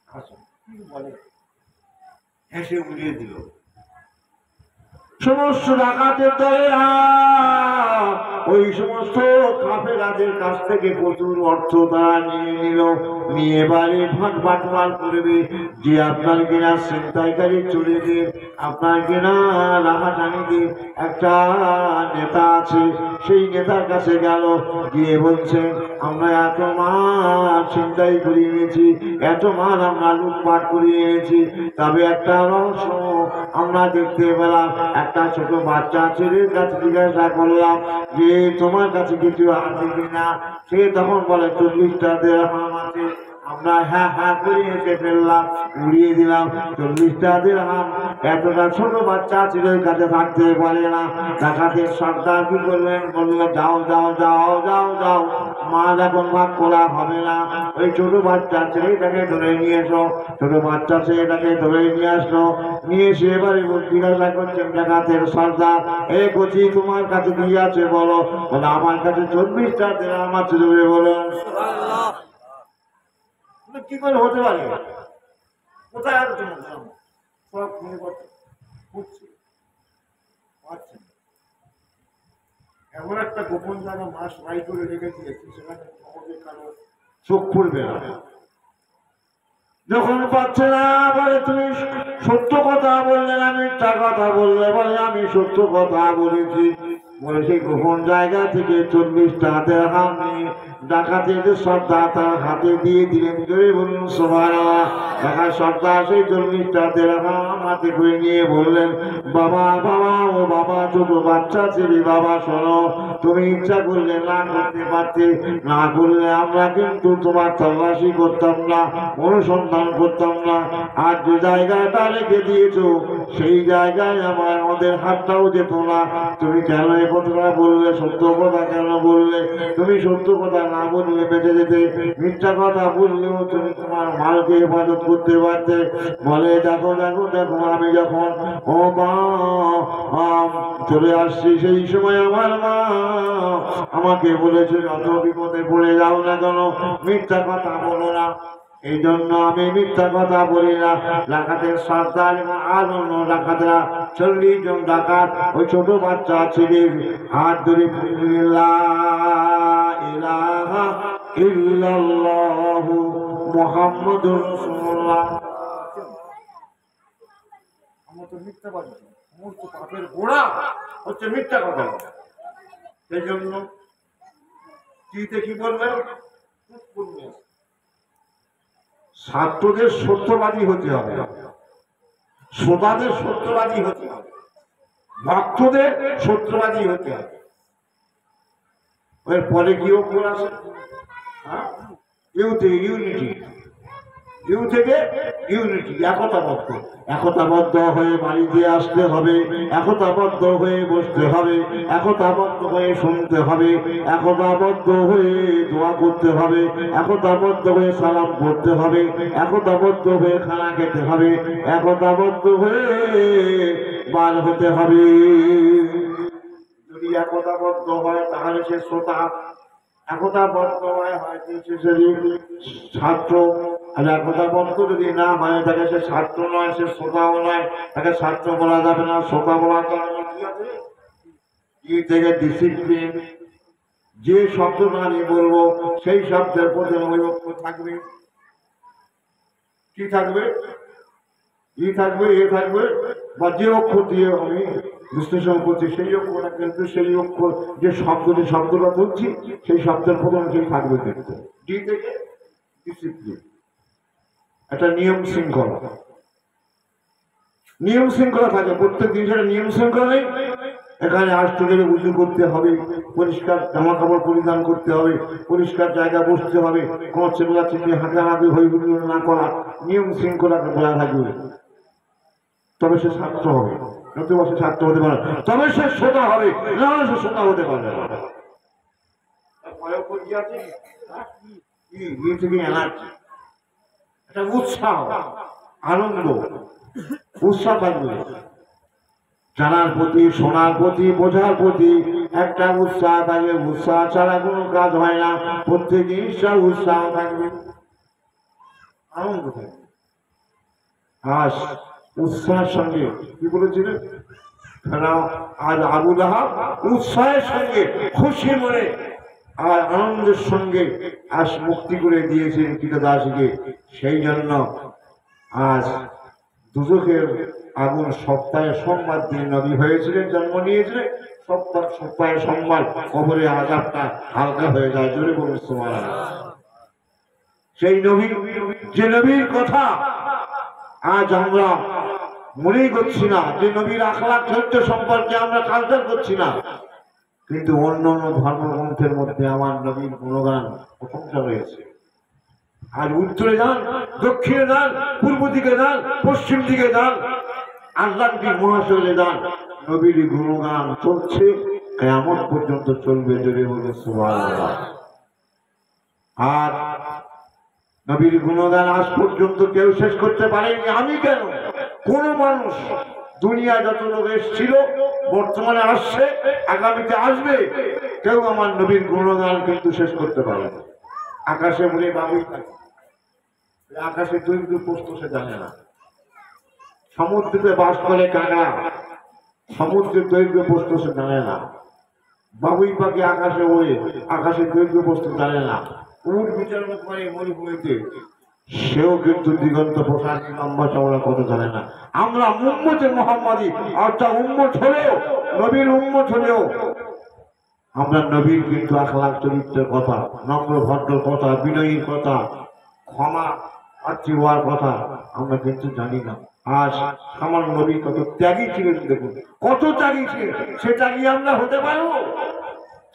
আসো কি বলে, হেসে উড়িয়ে দিল। সমস্ত ডাকাতের দলেরা ওই সমস্ত কাফেলাদের কাছ থেকে প্রচুর অর্থ তারা নিয়ে নিল, নিয়ে বাড়ি ভাগ বাটোয়ার করবে। যে আপনার কিনা ছিনতাইকারী চোরেদের, আপনার কিনা রাহাটানিদের একটা নেতা আছে, সেই নেতার কাছে গেল, গিয়ে বলছে আমরা এত মাল ছিনতাই করে এনেছি, এত মাল আমরা লুটপাট করে এনেছি, তবে একটা রহস্য আমরা দেখতে পেলাম। একটা ছোট বাচ্চা ছেলের কাছে জিজ্ঞাসা করলাম যে তোমার কাছে কিছু আছে কিনা? সে তখন বলে 40টা দিরহাম আছে। আমরা হ্যাঁ হ্যাঁ করে হেসে ফেললাম, উড়িয়ে দিলাম। 40টা দিরহাম এতটা ছোট বাচ্চা ছেলের কাছে থাকতে পারে না। ডাকাতের সর্দার কি করলেন, বললো যাও যাও যাও যাও যাও, মাল এখন ভাগ করা হবে না, ওই ছোট বাচ্চা ছেলেটাকে ধরে নিয়ে এসো। ছোট বাচ্চা ছেলেটাকে ধরে নিয়ে আসলো, নিয়ে এসে এবারে জিজ্ঞাসা করছেন ডাকাতের সর্দার, এ কচি তোমার কাছে কি আছে বলো? বলে আমার কাছে 40টা দিরহাম আছে। জোরে বলো কি করে হতে পারে? কোথায় আর সব মনে করছে এমন একটা গোপন জায়গা মাস রাই করে রেখে দিয়েছে, সেখানে আমাদের কারো চোখ পড়বে না। যখন পাচ্ছে না বলে তুমি সত্য কথা বললে না মিথ্যা কথা বললে? বলে আমি সত্য কথা বলেছি। বলে সেই গোপন জায়গা থেকে 40টা দিরহাম নিয়ে ডাকাতের সর্দার তার হাতে দিয়ে দিলেন। জোরে বলুন সুবহানাল্লাহ। ডাকাত সর্দার সেই 40টা দিরহাম হাতে করে নিয়ে বললেন, বাবা বাবা ও বাবা, ছোট বাচ্চা ছেলে, বাবা শোনো, তুমি ইচ্ছা করলে না করতে পারতে, না করলে আমরা কিন্তু তোমার তল্লাশি করতাম না, অনুসন্ধান করতাম না। আর যে জায়গাটা রেখে দিয়েছো সেই জায়গায় আমাদের হাতটাও যেত না। তুমি কেন এ কথাটা বললে? সত্য কথা কেন বললে? তুমি সত্য কথা না বললে বেঁচে যেতে, মিথ্যা কথা বললেও তুমি তোমার মালকে হেফাজত করতে পারতে। বলে দেখো দেখো দেখো, আমি যখন ও মা চলে আসছি, সেই সময় আমার মা আমাকে বলেছে যত বিপদে পড়ে যাও না কেন মিথ্যা কথা বলো না। এই জন্য আমি মিথ্যা কথা বলি না। ডাকাতের সর্দার এবং আর অন্য ডাকাতরা 40 জন ডাকাত ওই ছোট বাচ্চা ছেলের হাত ধরে লা ইলাহা ইল্লাল্লাহু মুহাম্মাদুর রাসূলুল্লাহ। আমরা তো মিথ্যা বলি, সমস্ত পাপের গোড়া হচ্ছে মিথ্যা কথা। সেই জন্য কি বলবেন, ছাত্রদের সত্যবাদী হতে হবে, শ্রোতাদের সত্যবাদী হতে হবে, ভক্তদের সত্যবাদী হতে হবে। এর পরে কি অক্ষর আছে? ইউনিটি, ইউ থেকে ইউনিটি, একতাবদ্ধ। একতাবদ্ধ হয়ে বাড়িতে আসতে হবে, একতাবদ্ধ হয়ে বসতে হবে, একতাবদ্ধ হয়ে শুনতে হবে, একতাবদ্ধ হয়ে দোয়া করতে হবে, একতাবদ্ধ হয়ে সালাম করতে হবে, একতাবদ্ধ হয়ে খানা খেতে হবে, একতাবদ্ধ হয়ে বার হতে হবে। যদি একতাবদ্ধ হয় তাহলে সে শ্রোতা, একতাবদ্ধ হয় হয়তো সে ছাত্র। আর একতাবদ্ধ যদি না হয় তাকে সে ছাত্র নয়, সে শ্রোতাও নয়, তাকে ছাত্র বলা যাবে না, শ্রোতা বলা যাবে না। কি আছে? কি থেকে ডিসিপ্লিন, যে শব্দটা আমি বলবো সেই শব্দের প্রতি ঐক্য থাকবে। কি থাকবে? ই থাকবে, এ থাকবে, বা যে অক্ষর দিয়ে আমি বিশ্লেষণ করছি সেই অক্ষরটা কিন্তু সেই অক্ষর, যে শব্দটা বলছি সেই শব্দের প্রথম সেই থাকবে কিন্তু। ডি থেকে ডিসিপ্লিন, একটা নিয়ম শৃঙ্খলা, নিয়ম শৃঙ্খলা থাকে প্রত্যেক দিন। সেটা নিয়ম শৃঙ্খলা নেই। এখানে আসতে গেলে উজু করতে হবে, পরিষ্কার জামা কাপড় পরিধান করতে হবে, পরিষ্কার জায়গায় বসতে হবে, কোনো চেলা চিল্লি হাঁকাহাঁকি হই হুল্লোড় না করা, নিয়ম শৃঙ্খলাকে বলা থাকবে। তবে সে ছাত্র হবে, নতুবা সে ছাত্র হতে পারে, তবে সে শ্রোতা হবে, না হলে সে শ্রোতা হতে পারে না। উৎসাহ, আনন্দ, উৎসাহ থাকবে। জানার প্রতি, শোনার প্রতি, বোঝার প্রতি একটা উৎসাহ থাকবে। উৎসাহ ছাড়া কোনো কাজ হয় না। প্রত্যেক জিনিসটা উৎসাহ থাকবে, আনন্দ থাকবে। আজ উৎসাহের সঙ্গে কি বলেছিলেন, আজ আবু লাহাব উৎসাহের সঙ্গে খুশি মনে আর আনন্দের সঙ্গে আজ মুক্তি করে দিয়েছেন কীটদাসীকে। সেই জন্য আজ দুজকের আগুন সপ্তাহে সোমবার দিন নবী হয়েছিলেন, জন্ম নিয়েছিলেন। সপ্তাহে সোমবার কবরে আযাবটা হালকা হয়ে যায়। জোরে বলুন সুবহানাল্লাহ। সেই নবী, যে নবীর কথা আজ আমরা মনেই করছি না, যে নবীর আখলাক চরিত্র সম্পর্কে আমরা কালচার করছি না, কিন্তু অন্য অন্য ধর্মগ্রন্থের মধ্যে আমার নবীর গুণগান প্রশংসা রয়েছে। আজ উত্তরে যান, দক্ষিণে যান, পূর্ব দিকে যান, পশ্চিম দিকে যান, আটলান্টিক মহাসাগরে যান, নবীর গুণগান চলছে, কিয়ামত পর্যন্ত চলবে। জোরে বলে সুবহানাল্লাহ। আর নবীর গুণগান আজ পর্যন্ত কেউ শেষ করতে পারেনি। আমি কেন, কোন মানুষ, দুনিয়া যত লোক এসেছিল, বর্তমানে আসছে, আগামীতে আসবে, কেউ আমার নবীর গুণগান কিন্তু শেষ করতে পারে না। আকাশে বলে বাবুই থাকে, আকাশে দৈর্ঘ্য প্রস্থ সে জানে না। সমুদ্রে বাস করে কাঁকড়া, সমুদ্রের দৈর্ঘ্য প্রস্থ সে জানে না। বাবুই পাখি আকাশে ওড়ে, আকাশের দৈর্ঘ্য প্রস্থ জানে না। উট বিচরণ করে মরুভূমিতে, সেও কিন্তু দিগন্ত প্রসাদ লম্বা চওড়া কত জানে না। আমরা উম্মতে মুহাম্মাদি অর্থাৎ উম্মত হলেও, নবীর উম্মত হলেও আমরা নবীর কিন্তু আখলাক চরিত্রের কথা, নম্র ভদ্র কথা, বিনয়ীর কথা, ক্ষমা প্রার্থী হওয়ার কথা আমরা কিন্তু জানি না। আজ আমার নবী কত ত্যাগী ছিলেন, দেখুন কত ত্যাগী ছিলেন। সেটা কি আমরা হতে পারবো?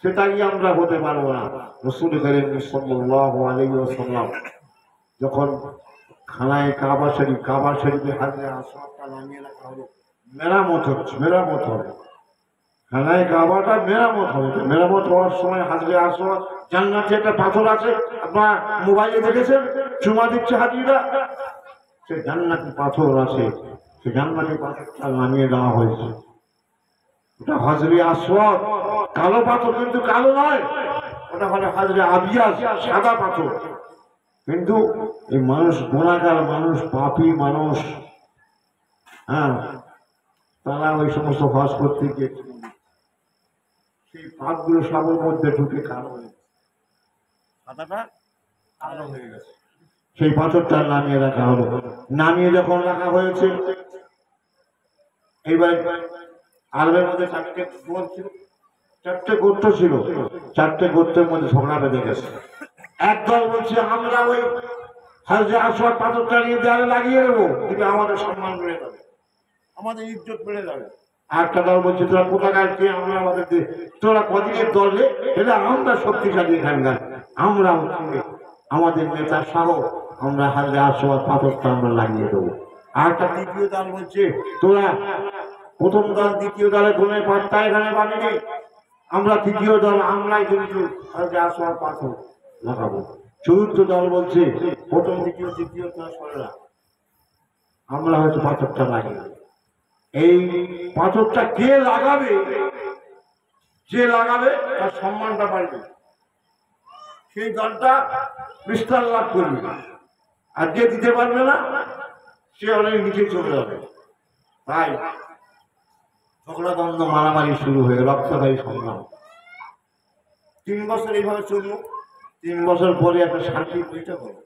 সেটা কি আমরা হতে পারবো না। রাসূল করিম সাল্লাল্লাহু আলাইহি ওয়াসাল্লাম যখন খানায় কাবা শরীফে হাজরে আসওয়াদটা নামিয়ে রাখা হলো, মেরামত হচ্ছে, মেরামত হবে, খানায় কাবাটা মেরামত হবে। মেরামত হওয়ার সময় হাজরে আসওয়াদ, জান্নাতে একটা পাথর আছে, আপনার মোবাইলে দেখেছেন, চুমা দিচ্ছে হাজিরা, সে জান্নাতি পাথর আছে, সে জান্নাতি পাথরটা নামিয়ে দেওয়া হয়েছে। ওটা হাজরে আসওয়াদ, কালো পাথর কিন্তু কালো নয়, ওটা হলো হাজরে আবিয়াস, সাদা পাথর। কিন্তু এই মানুষ গুনাহগার মানুষ, পাপী মানুষ, হ্যাঁ, তারা ওই সমস্ত হজ করতে গিয়ে সেই পাপগুলো সবের মধ্যে ঢুকে কালো হয়ে গেছে, সাদাটা কালো হয়ে গেছে। সেই পাথরটা নামিয়ে রাখা হলো। নামিয়ে যখন রাখা হয়েছে, এইবার আরবের মধ্যে চারটে গোত্র ছিল, চারটে গোত্রের মধ্যে ঝগড়া বেঁধে গেছে। একদল বলছে আমরা ওই হাজরে আসওয়াদ পাথরটা নিয়ে দেয়ালে লাগিয়ে দেবো, কিন্তু আমাদের সম্মান বেড়ে যাবে, আমাদের ইজ্জত বেড়ে যাবে। আরেকটা দল বলছে তোরা কোথাকার কে, আমরা আমাদের তোরা কদিনের দলে, এটা আমরা শক্তিশালী এখানকার, আমরা আমাদের নেতা সহ আমরা হাজরে আসওয়াদ পাথরটা আমরা লাগিয়ে দেবো। আরেকটা তৃতীয় দল বলছে তোরা প্রথম দল দ্বিতীয় দলের কোনো পাত্তা এখানে বানিয়ে, আমরা তৃতীয় দল, আমরাই কিন্তু হাজরে আসওয়াদ পাথর লাগাবো। চতুর্থ দল বলছে প্রথম দ্বিতীয় তৃতীয় সরেরা, আমরা হয়তো পাথরটা লাগিয়ে। এই পাথরটা কে লাগাবে, যে লাগাবে তার সম্মানটা বাড়বে, সেই দলটা বিস্তার লাভ করবে। আর যে দিতে পারবে না সে অনেক নিচে চলে যাবে। তাই ঝগড়া দ্বন্দ্ব মারামারি শুরু হয়ে রক্তদায়ী সংগ্রাম 3 বছর এইভাবে চলল। 3 বছর পরে একটা শান্তি বৈঠক হলো।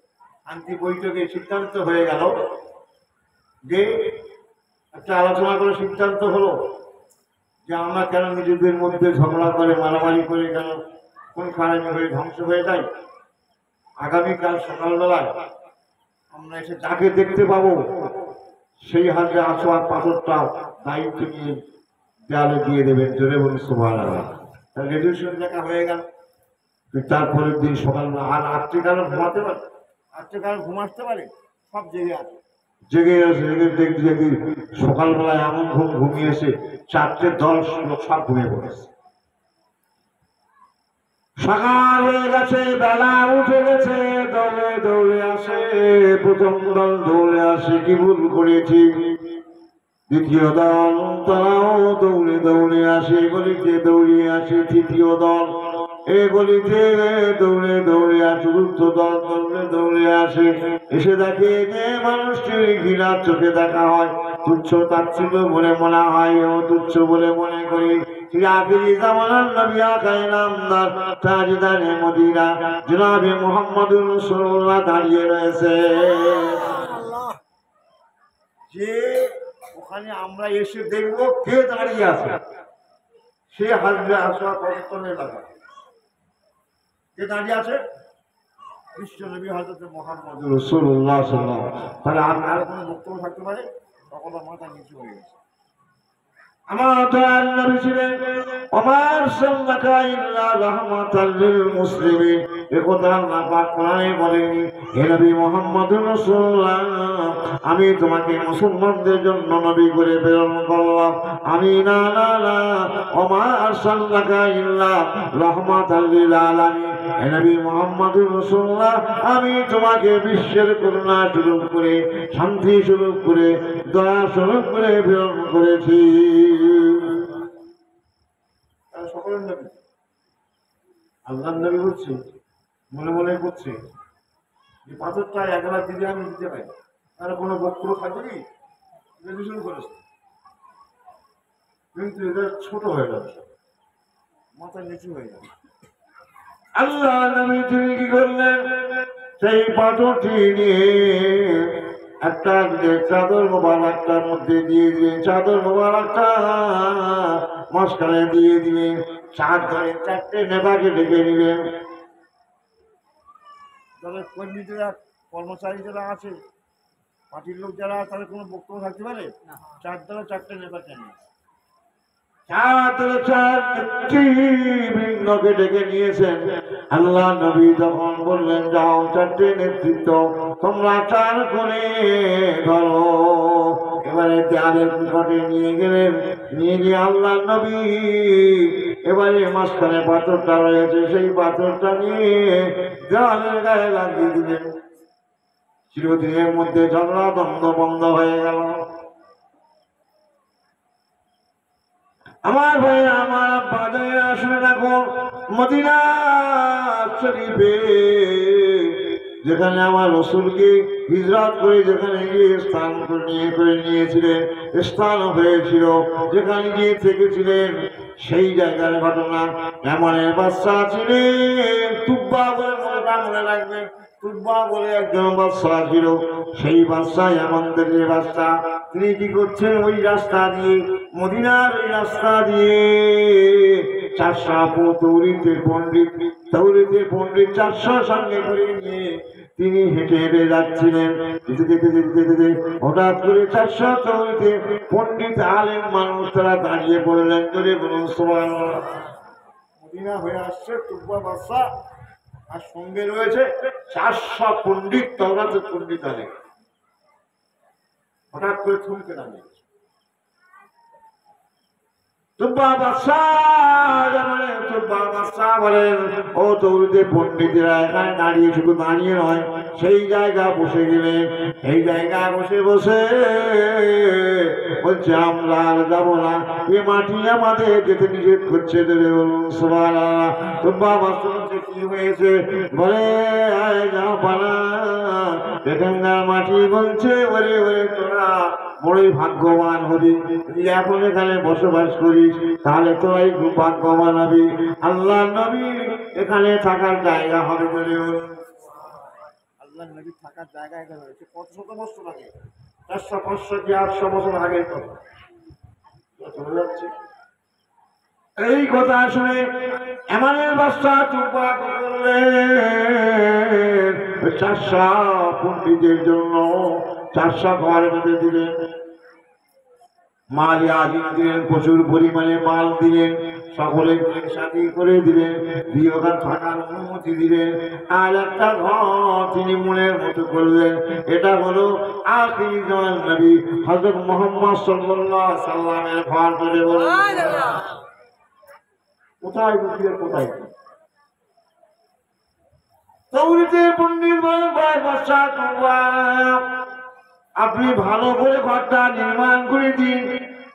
শান্তি বৈঠকে সিদ্ধান্ত হয়ে গেল যে একটা আলোচনা করে সিদ্ধান্ত হলো যে আমরা কেন নিজেদের মধ্যে ঝগড়া করে মারামারি করে কেন কোন খারাপি হয়ে ধ্বংস হয়ে যায়। আগামীকাল সকালবেলায় আমরা এসে যাকে দেখতে পাবো সেই হাজরে আসওয়াদ পাথরটা দায়িত্ব নিয়ে দেয়ালে দিয়ে দেবেন। জোরে বলুন সুবহানাল্লাহ। তার রেজলিউশন লেখা হয়ে গেল। তারপরের দিন সকালবেলা আর রাত্রিকাল ঘুমাতে পারে, রাত্রিকাল ঘুমাতে পারে, সব জেগে আছে, জেগে আছে, জেগে সকালবেলায় এমন ঘুমিয়েছে 4টে দল লোক সব ঘুমিয়ে পড়েছে। সকাল হয়ে গেছে, বেলা উঠে গেছে, দৌড়ে দৌড়ে আসে, প্রথম দল দৌড়ে আসে, কি ভুল করেছি, দ্বিতীয় দল তারাও দৌড়ে দৌড়ে আসে, গলিতে দৌড়িয়ে আসে। তৃতীয় দল এ গলিতে দৌড়ে দৌড়ে আসে। চতুর্থ দল দৌড়ে দৌড়ে আসে, এসে দেখে যে মানুষটির ঘৃণার চোখে দেখা হয়, তুচ্ছ তাচ্ছিল্য বলে মনে হয়, ও তুচ্ছ বলে মনে করি। আখিরি জামানার নবী আকায়ে নামদার তাজদারে মদিনা জনাবে মুহাম্মদুর রাসূলুল্লাহ দাঁড়িয়ে রয়েছে। যে ওখানে আমরা এসে দেখবো কে দাঁড়িয়ে আছে, সে হাজরে আসওয়াদ পর্যটনের এলাকা কে দাঁড়িয়ে আছে? বিশ্ব নবী হযরত মুহাম্মদুর রাসূলুল্লাহ সাল্লাল্লাহু আলাইহি ওয়াসাল্লাম। তাহলে আর কোনো বক্তব্য থাকতে পারে? তখন মাথা নিচু হয়ে গেছে। আমার দয়াল নবী ছিলেন ওমার সাল্লাকা ইল্লা রাহমাতাল লিল মুসলিমিন। এ কথা আল্লাহ পাক কোরআনে বলেন, হে নবী মুহাম্মদুর রাসূলুল্লাহ, আমি তোমাকে মুসলমানদের জন্য নবী করে প্রেরণ করলাম। আমি না না না ওমার সাল্লাকা ইল্লা রাহমাতাল লিল আলামিন। হে নবী মুহাম্মদুর রাসূলুল্লাহ, আমি তোমাকে বিশ্বের করুণা স্বরূপ করে, শান্তি স্বরূপ করে, দয়া স্বরূপ করে প্রেরণ করেছি। সকলের নবী আল্লাহর নবী হচ্ছে, মনে মনে করছে যে পাথরটা একবার দিলে আমি দিতে পারি, তার কোনো বক্তব্য থাকবে কি? শুরু করেছে, কিন্তু এটা ছোট হয়ে যাবে, মাথা নিচু হয়ে যাবে। আল্লাহ নবী তিনি কি করলেন? সেই পাথরটি নিয়ে একটা চাদর মোবারকটার মধ্যে দিয়ে দিয়ে, চাদর মোবারকটা মাঝখানে দিয়ে দিয়ে, চারটে নেতাকে ডেকে নিলেন। তাদের কর্মীরা, কর্মচারী যারা আছে, পার্টির লোক যারা, তাদের কোনো বক্তব্য থাকতে পারে? চারটে নেতাকে নিয়ে ভিন্নকে ডেকে নিয়েছেন। আল্লাহ নবী তখন বললেন, যাও চারটে নেতৃত্ব তোমরা চার করে ধরো। এবারে দেয়ালের নিকটে নিয়ে গেলেন, নিয়ে গিয়ে আল্লাহ নবী এবারে মাঝখানে পাথরটা রয়েছে, সেই পাথরটা নিয়ে দেওয়ালের গায়ে লাগিয়ে দিলেন। চিরদিনের মধ্যে ঝগড়া দ্বন্দ্ব বন্ধ হয়ে গেল। আমার ভাই, আমার বাজারে আসলে রাখো, মদিনা শরীফে যেখানে আমার রাসূলকে হিজরত করে যেখানে গিয়ে স্থান করে নিয়েছিলেন, স্থান হয়েছিল, যেখানে গিয়ে থেকেছিলেন, সেই জায়গার ঘটনা। এমনের বাদশা ছিলেন তুব্বা বলে, মনে রাখবে, তুব্বা বলে একজন বাদশা ছিল। সেই বাদশা এমনদের বাদশা, তিনি কি করছেন? ওই রাস্তা দিয়ে, মদিনার ওই রাস্তা দিয়ে 400 তৌরিতের পণ্ডিত 400 সঙ্গে করে নিয়ে তিনি হেঁটে হেঁটে যাচ্ছিলেন। হঠাৎ করে 400 তৌরিতের পণ্ডিত আলেম মানুষ তারা দাঁড়িয়ে পড়লেন, জোরে বলুন সুবহানাল্লাহ। মদিনা হয়ে আসছে তুব্বা বাদশা, আর সঙ্গে রয়েছে 400 পণ্ডিত, তাওরাতের পণ্ডিত আলেম। হঠাৎ করে থমকে দাঁড়িয়ে তুব্বা বাদশা বলেন, ও তৌরিতের পণ্ডিতেরা এখানে দাঁড়িয়ে, শুধু দাঁড়িয়ে নয়, সেই জায়গা বসে গেলেন। এই জায়গায় বসে বসে বলছে, আমরা আর যাবো না, এ মাটি আমাদের যেতে নিষেধ করছে। সুবহানাল্লাহ। তুব্বা বাদশা বলছে, কি হয়েছে? বলে, যাও পালা, এখানকার মাটি বলছে, ওরে ওরে তোরা বড়ই ভাগ্যবান হবি, তুই এখন এখানে বসবাস করিস, তাহলে তোরাই খুব ভাগ্যবান হবি। আল্লাহ নবী এখানে থাকার জায়গা হবে বলে, আল্লাহ নবী থাকার জায়গা এখানে হয়েছে কত শত বছর আগে, 400 500 কি 800 বছর আগের কথা চলে যাচ্ছে। এই কথা শুনে এমনের বাদশা তুব্বা করলেন, 400 পণ্ডিতের জন্য 400 ঘর বেঁধে দিলেন, মাল আজিম দিলেন, প্রচুর পরিমাণে মাল দিলেন, সকলে সাথে করে দিলেন, দিয়ে ওখানে থাকার অনুমতি দিলেন। আর একটা ঘর তিনি মনের মতো করলেন, এটা হলো আখিরি জামান নবী হযরত মুহাম্মদ সাল্লাল্লাহু আলাইহি সাল্লামের ঘর। করে বলেন কোথায় বসিয়ে, কোথায় তৌরিতের পণ্ডিত বাদশা তুব্বা আপনি ভালো করে ঘরটা নির্মাণ করে দিন।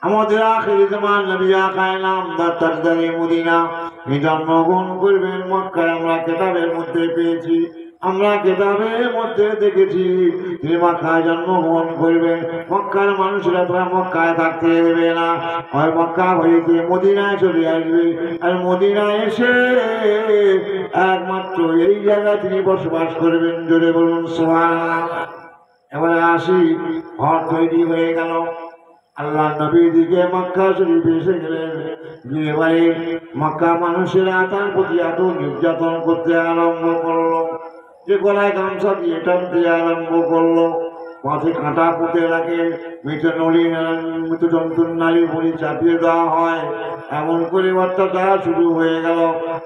আমাদের আখির জামান নবী আকায়নাম তাজদারি মদিনা এই জন্মগ্রহণ করবেন মক্কায়। আমরা কিতাবের মধ্যে পেয়েছি, আমরা কিতাবের মধ্যে দেখেছি তিনি মক্কায় জন্মগ্রহণ করবেন। মক্কার মানুষরা তারা মক্কায় থাকতে দেবে না, ওই মক্কা হইতে মদিনায় চলে আসবে। আর মদিনায় এসে একমাত্র এই জায়গায় তিনি বসবাস করবেন। জোরে বলুন সুবহানাল্লাহ। এবারে আসি, ঘর তৈরি হয়ে গেল। আল্লাহ নবী দিকে মক্কা শরীফে এসে গেলেন। এবারে মক্কা মানুষেরা তার প্রতি এত নির্যাতন করতে আরম্ভ করলো যে গলায় গামছা দিয়ে টানতে আরম্ভ করলো, মাঝে কাঁটা পুঁতে রাখে, মৃত জন্তুর নারী বলি চাপিয়ে দেওয়া হয়। এমন করে অত্যাচার শুরু হয়ে গেল।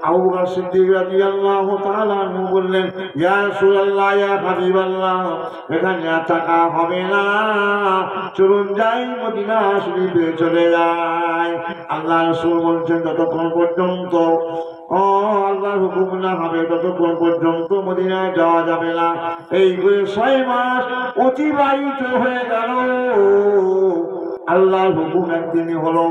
আবু বকর সিদ্দিক রাদিয়াল্লাহু তাআলা আনহু বললেন, ইয়া রাসূলুল্লাহ, ইয়া হাবিবাল্লাহ, এখানে আর থাকা হবে না, চলুন যাই মদিনা শরীফে চলে যাই। আল্লাহ রাসূল বলছেন, যতক্ষণ পর্যন্ত আল্লাহর হুকুম না হবে ততক্ষণ পর্যন্ত মদিনায় যাওয়া যাবে না। এই করে 6 মাস অতিবাহিত হয়ে গেল। আল্লাহর হুকুম একদিনই হলো।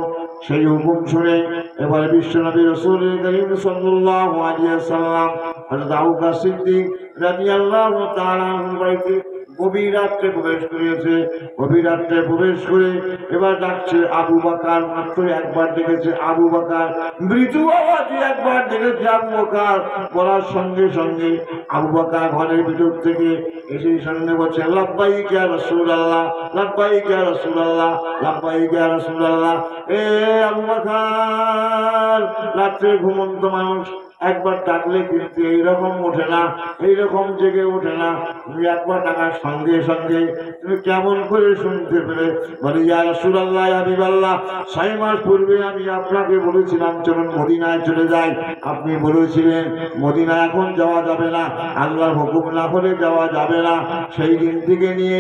সেই হুকুম শুনে এবারে বিশ্বনবী রাসূল করিম সাল্লাল্লাহু আলাইহি ওয়াসাল্লাম হযরত আবু বকর সিদ্দিক রাদিয়াল্লাহু তাআলা আনহু বাড়িতে গভীর রাত্রে প্রবেশ করেছে। গভীর রাত্রে প্রবেশ করে এবার ডাকছে আবু বকর। মাত্র একবার ডেকেছে আবু বকর, মৃদু আওয়াজে একবার ডেকেছে আবু বকর। বলার সঙ্গে সঙ্গে আবু বকর ঘরের ভিতর থেকে এসে সঙ্গে বলছে, লাব্বাইক ইয়া রাসূলুল্লাহ, লাব্বাইক ইয়া রাসূলুল্লাহ, লাব্বাইক ইয়া রাসূলুল্লাহ। এ আবু বকর, রাত্রে ঘুমন্ত মানুষ একবার ডাকলে কিন্তু এইরকম ওঠে না, এইরকম জেগে ওঠে না। তুমি একবার ডাকার সঙ্গে সঙ্গে তুমি কেমন করে শুনতে পেলে? বলে, ইয়া রাসূলুল্লাহ, ইয়া হাবিবাল্লাহ, 6 মাস পূর্বে আমি আপনাকে বলেছিলাম চলুন মদিনায় চলে যাই। আপনি বলেছিলেন মদিনায় এখন যাওয়া যাবে না, আল্লাহর হুকুম না হলে যাওয়া যাবে না। সেই দিন থেকে নিয়ে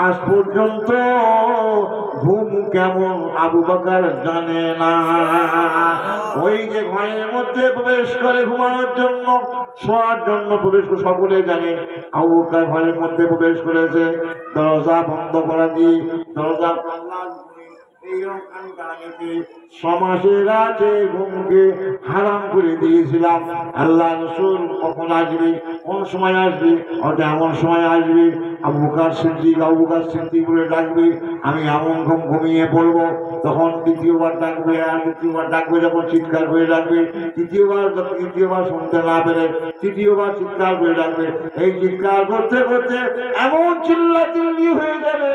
আজ পর্যন্ত ঘুম কেমন আবু বকর জানে না। ওই যে ঘরের মধ্যে প্রবেশ করে ঘুমানোর জন্য, শোয়ার জন্য প্রবেশ করে, সকলে জানে আবু বকর ঘরের মধ্যে প্রবেশ করেছে। দরজা বন্ধ করা দিয়ে দরজা সমাজের রাতে ঘুমকে হারাম করে দিয়েছিলাম। আল্লাহ রাসূল কখন আসবে, কোন সময় আসবে, ওটা এমন সময় আসবে আবু বকর সিদ্দিক, আবু বকর সিদ্দিক বলে ডাকবে, আমি এমন ঘুমিয়ে পড়বো। তখন দ্বিতীয়বার ডাকবে, আর দ্বিতীয়বার ডাকবে, যখন চিৎকার করে ডাকবে, তৃতীয়বার শুনতে না পেরে তৃতীয়বার চিৎকার করে ডাকবে। এই চিৎকার করতে করতে এমন চিল্লাচিল্লি হয়ে যাবে,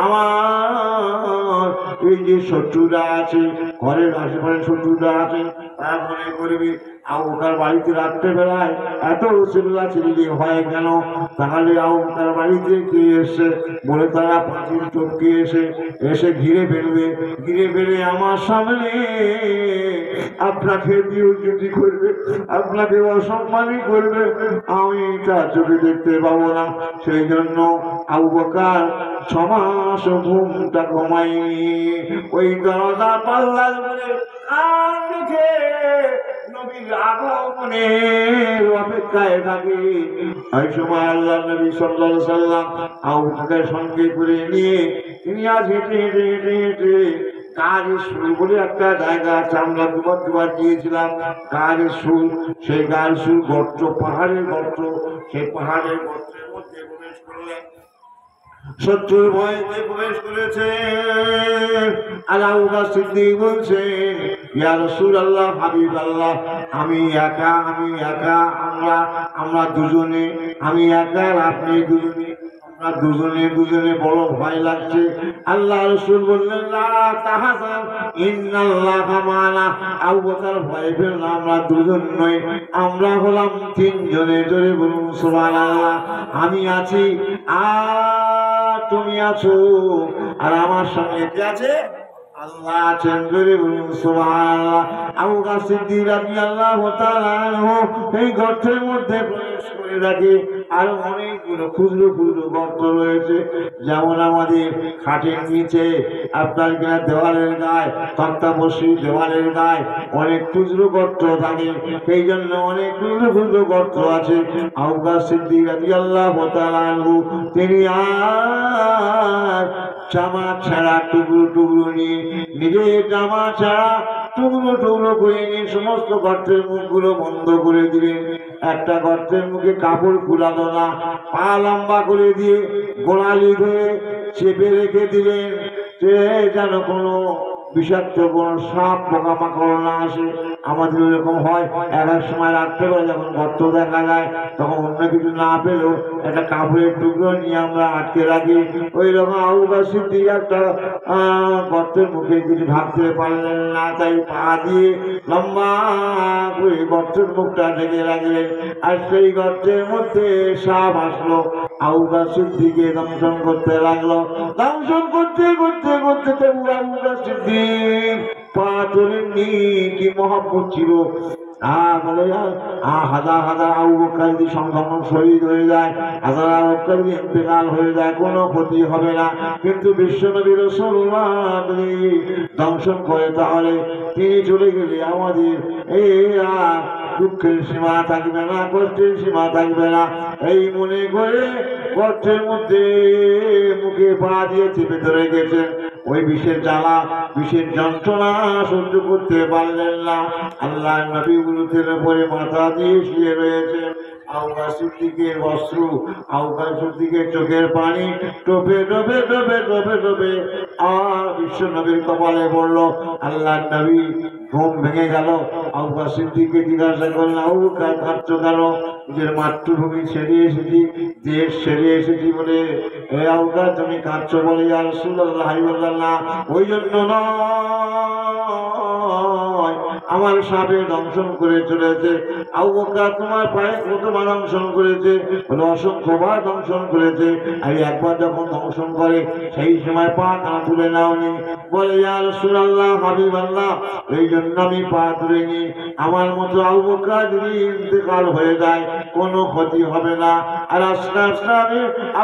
আমার এই যে শত্রুরা আছে, ঘরের আশেপাশে শত্রুরা আছে, তারা মনে করবে আবু বকর বাড়িতে রাত্রেবেলায় এত চিল্লাচিল্লি হয় কেন? তাহলে আবু বকর বাড়িতে কে এসে বলে তারা পাঁচিল টপকে এসে ঘিরে ফেলবে। ঘিরে ফেলে আমার সামনে আপনাকে বিরোধী করবে, আপনাকে অসম্মানই করবে। আমি তা চোখে দেখতে পাবো না। সেই জন্য আবু বকর 6 মাস ঘুমটা ঘুমায়নি। ওই দরজা পাল্লা করে নবীর আগমনের অপেক্ষায় থাকে। ওই সময় আল্লাহ নবী সাল্লাল্লাহু আলাইহি ওয়াসাল্লাম আবু বকরের সঙ্গে করে নিয়ে তিনি আজ হেঁটে হেঁটে হেঁটে হেঁটে গায়ের সুর বলে একটা জায়গা আছে, আমরা দুবার গিয়েছিলাম। গায়ের সুর, সেই গায়ের সুর গর্ত, পাহাড়ের গর্ত, সেই পাহাড়ের গর্তের মধ্যে প্রবেশ করলেন। শত্রুর ভয়তে প্রবেশ করেছে। আর আবু বকর সিদ্দিক বলছে, ইয়া রাসূলুল্লাহ, হাবিবাল্লাহ, আমি একা, আমরা দুজনে, আমি একা আর আপনি দুজনে, আমরা দুজনে বড় ভয় লাগছে। আল্লাহ রাসূল বললেন, লা তাহজান ইন্নাল্লাহা মা'ানা। আবু বকর ভয় পেল না, আমরা দুজন নই, আমরা হলাম 3 জনে। জোরে বলুন সুবহানাল্লাহ। আমি আছি আর তুমি আছো, আর আমার সঙ্গে কে আছে? আল্লাহ আছেন। জোরে বলুন সুবহানাল্লাহ। আবু বকর সিদ্দিক রাদিয়াল্লাহু তাআলা আনহু এই গর্তের মধ্যে প্রবেশ করে রাখে। আরো অনেকগুলো ক্ষুদ্র ক্ষুদ্র গর্ত রয়েছে। যেমন আমাদের খাটের নিচে আপনার কিনা দেওয়ালের গায়ে, তক্তাপশি দেওয়ালের গায়ে অনেক ক্ষুদ্র গর্ত থাকে, সেই জন্য অনেক ক্ষুদ্র ক্ষুদ্র গর্ত আছে। আবু বকর সিদ্দিক রাদিয়াল্লাহু তাআলা আনহু তিনি আর জামা ছাড়া টুকরো টুকরো নিয়ে, নিজের জামা ছাড়া টুকরো টুকরো করে নিয়ে সমস্ত গর্তের মুখগুলো বন্ধ করে দিলেন। একটা গর্তের মুখে কাপড় খুলালো না, পা লম্বা করে দিয়ে গোড়ালি ধরে চেপে রেখে দিলেন, যেন কোনো বিষাক্ত কোনো সাপ পোকামাকড় না আসে। আমাদের ওইরকম হয়, এক এক সময় রাত্রেবেলা যখন গর্ত দেখা যায় তখন অন্য কিছু না পেলেও একটা কাপড়ের টুকরো নিয়ে আমরা আটকে রাখি। ওই রকম আবু বকর সিদ্দিক একটা গর্তের মুখে কিছু ভাবতে পারলেন না, তাই পা দিয়ে লম্বা করে গর্তের মুখটা ঢেকে রাখলেন। আর সেই গর্তের মধ্যে সাপ আসলো, আবু বকর সিদ্দিককে দংশন করতে লাগলো। দংশন করতে করতে করতে আবু বকর সিদ্দিক পা তোলেননি, কি মহব্বত ছিল। বলে হাজার হাজার আবু বকর যদি সংক্রমণ শহীদ হয়ে যায়, হাজার আবু বকর যদি ইন্তেকাল হয়ে যায়, কোনো ক্ষতি হবে না। কিন্তু বিশ্বনবী রাসূলুল্লাহ দংশন করে, তাহলে তিনি চলে গেলে আমাদের দুঃখের সীমা থাকবে না, কষ্টের সীমা থাকবে না। এই মনে করে গর্তের মধ্যে মুখে পা দিয়ে চেপে ধরে গেছেন। ওই বিষের জ্বালা, বিষের যন্ত্রণা সহ্য করতে পারলেন না। আল্লাহ নবী উলুতের উপরে মাথা দিয়ে শুয়ে রয়েছেন। আবু বকর সিদ্দিকের অশ্রু, আবু বকর সিদ্দিকের চোখের পানি টোপে টোপে টোপে টোপে টোপে আর বিশ্ব নবীর কপালে পড়লো। আল্লাহ নবী ঘুম ভেঙে গেল। আবু বকর সিদ্দিককে জিজ্ঞাসা করলেন, আবু বকর কাঁদছো কেন? নিজের মাতৃভূমি ছেড়ে এসেছি, দেশ ছেড়ে এসেছি বলে আবু বকর তুমি কাঁদছো বলে? ইয়া রাসূলুল্লাহ, না ওই জন্য নয়, আমার সাপে দংশন করে চলেছে। আবু বকর তোমার পায়ে কতবার দংশন করেছে? বলে অসংখ্যবার দংশন করেছে। আর একবার যখন দংশন করে সেই সময় পা না তুলে নাওনি। বলে ইয়া রাসূলুল্লাহ, হাবিবাল্লাহ, এই জন্য আমি পা তুলে নি। আমার মতো আবু বকর যদি ইন্তেকাল হয়ে যায় কোনো ক্ষতি হবে না। আর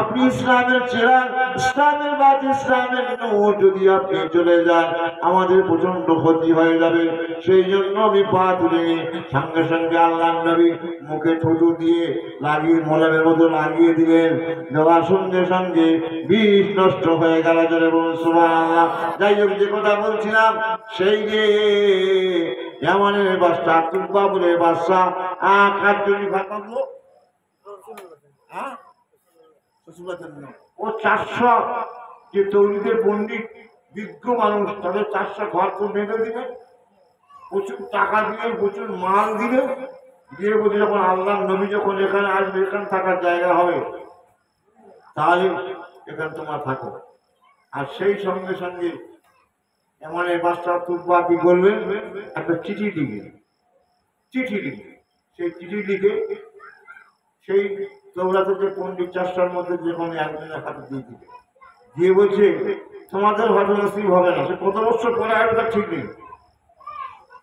আপনি ইসলামের চেরাগ, ইসলামের বাদ, ইসলামের নূর যদি আপনি চলে যান আমাদের প্রচন্ড ক্ষতি হয়ে যাবে। সেই জন্য আমি পা তুলে নি। সঙ্গে সঙ্গে আল্লাহ নবী মুখে থুতু দিয়ে লাগিয়ে মলমের মতো লাগিয়ে দিলেন। দেওয়ার সঙ্গে সঙ্গে বিষ নষ্ট হয়ে গেল। জোরে বলুন সুবহানাল্লাহ। যাই হোক, যে কথা বলছিলাম, সেই যে ইয়ামানের বাদশা তুবা বলে বাদশা কার্যনি ভাবলো ও 400 যে তৌহিদের পণ্ডিত বিজ্ঞ মানুষ, তাদের 400 ঘর তো বেঁধে দিলেন, প্রচুর টাকা দিলেন, প্রচুর মাল দিলেন, দিয়ে বলছে যখন আল্লাহ নবী যখন এখানে আসবে, এখানে থাকার জায়গা হবে, তাহলে এখানে তোমার থাকো। আর সেই সঙ্গে সঙ্গে এমন এই বাদশা তুবা কি করবেন, একটা চিঠি লিখে সেই চিঠি লিখে সেই দৌলাতের পণ্ডিত 400-র মধ্যে যে কোনো একজনের হাতে দিয়ে দিবে, দিয়ে বলছে তোমাদের হয়তো নসিব হবে না, সে কত বছর পরে আসবে তার ঠিক নেই,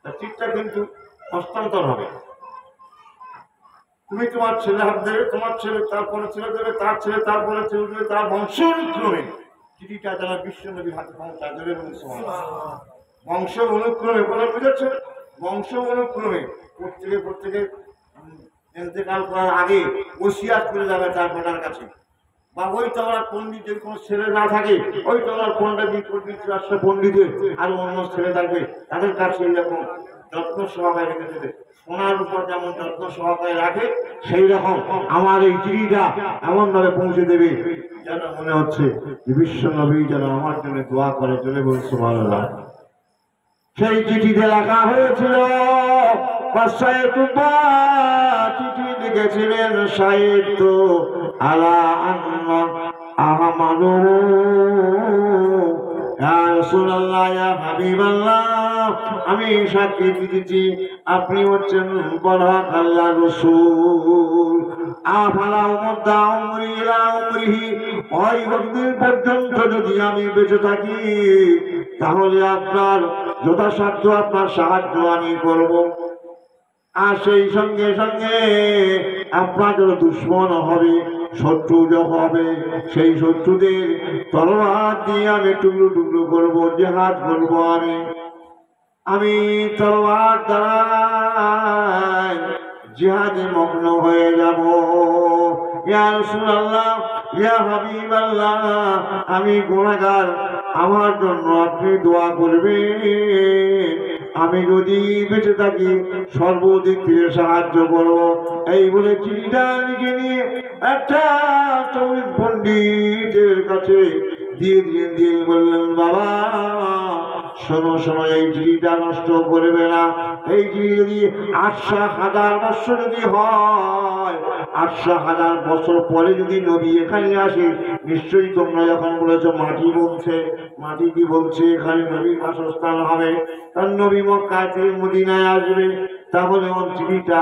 তার চিঠিটা কিন্তু হস্তান্তর হবে। তুমি তোমার ছেলে হাত দেবে, তোমার ছেলে তারপরে ছেলে দেবে, তার ছেলে তারপরে ছেলে দেবে, তার বংশানুক্রমে চিঠিটা যারা বিশ্ব নবীর হাতে পৌঁছায়। দেবে বংশ অনুক্রমে, বলে বুঝেছে, বংশ অনুক্রমে প্রত্যেকে ইন্তেকাল করার আগে ওসিয়াত করে যাবে তার বেটার কাছে। বা ওই তলার পণ্ডিত যদি কোনো ছেলে না থাকে, ওই তলার পণ্ডিত 400 পণ্ডিতের আরো অন্য ছেলে থাকবে, তাদের কাছে এইরকম যত্ন সহকারে রেখে দেবে। সোনার উপর যেমন যত্ন সহকারে রাখে, সেই রকম আমার এই চিঠিটা এমন ভাবে পৌঁছে দেবে যেন মনে হচ্ছে যে বিশ্ব নবী যেন আমার জন্য দোয়া করে। চলে বলছে সুবহানাল্লাহ। সেই চিঠিতে লেখা হয়েছিল, চিঠি লিখেছিলেন সাহিত্য আলা আন্না আহমাদু ইয়া রাসূলুল্লাহ, ইয়া হাবিবাল্লাহ, আমি সাক্ষী দিতেছি আপনি হচ্ছেন বরহক আল্লাহর রাসূল। আফালা উমদ্দা উমরি ইলা উমরিহি, ওই দিন পর্যন্ত যদি আমি বেঁচে থাকি তাহলে আপনার যথাসাধ্য আপনার সাহায্য আমি করব। আর সেই সঙ্গে সঙ্গে আপনাদের দুশ্মন হবে, শত্রু যখন হবে, সেই শত্রুদের তলোয়ার দিয়ে আমি টুকরো টুকরো করবো, জিহাদ করবো। আমি তলোয়ার দ্বারা জিহাদে মগ্ন হয়ে যাব। ইয়া রাসূলুল্লাহ, ইয়া হাবিবাল্লাহ, আমি গুনাহগার, আমার জন্য আপনি দোয়া করবেন। আমি যদি বেঁচে থাকি সর্বদিক থেকে সাহায্য করব। এই বলে চিঠিটা লিখে নিয়ে একটা তৌহিদ পণ্ডিতের কাছে দিয়ে বললেন, বাবা শোনো শোনো, এই চিঠিটা নষ্ট করবে না। এই চিঠি যদি ৮০০০০ বছর যদি হয়, ৮০০০০ বছর পরে যদি নবী এখানে আসে, নিশ্চয়ই তোমরা যখন বলেছো মাটি বলছে, মাটি কি বলছে, এখানে নবীর বাসস্থান হবে, তার নবী মক্কা থেকে মদিনায় আসবে, তাহলে ওর চিঠিটা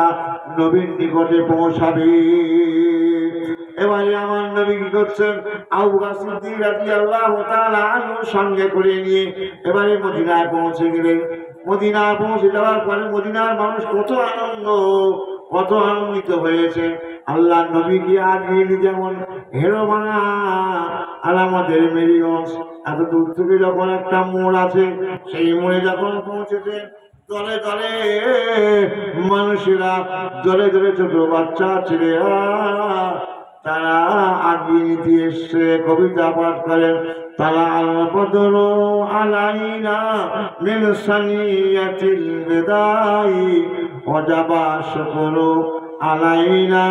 নবীর নিকটে পৌঁছাবে। এবারে আমার নবী কি করছেন, আবু বকর সিদ্দিক রাদিয়াল্লাহু তাআলা আনহুর সঙ্গে করে নিয়ে এবারে মদিনায় পৌঁছে গেলেন। মদিনায় পৌঁছে যাওয়ার পরে মদিনার মানুষ কত আনন্দিত হয়েছে। আল্লাহ নবীকে আগিয়ে যেমন হেরোমানা আর আমাদের মেরিগঞ্জ, এত দূর থেকে যখন একটা মোড় আছে, সেই মোড়ে যখন পৌঁছেছে, দলে দলে মানুষেরা, দলে দলে ছোট বাচ্চা ছেলেরা তারা আগিয়ে নিতে এসছে, কবিতা পাঠ করেন। তারা আল বদরু আলাইনা মিন সানিয়াতিল বিদাই ওয়াজাবা শুকরু আলাইনা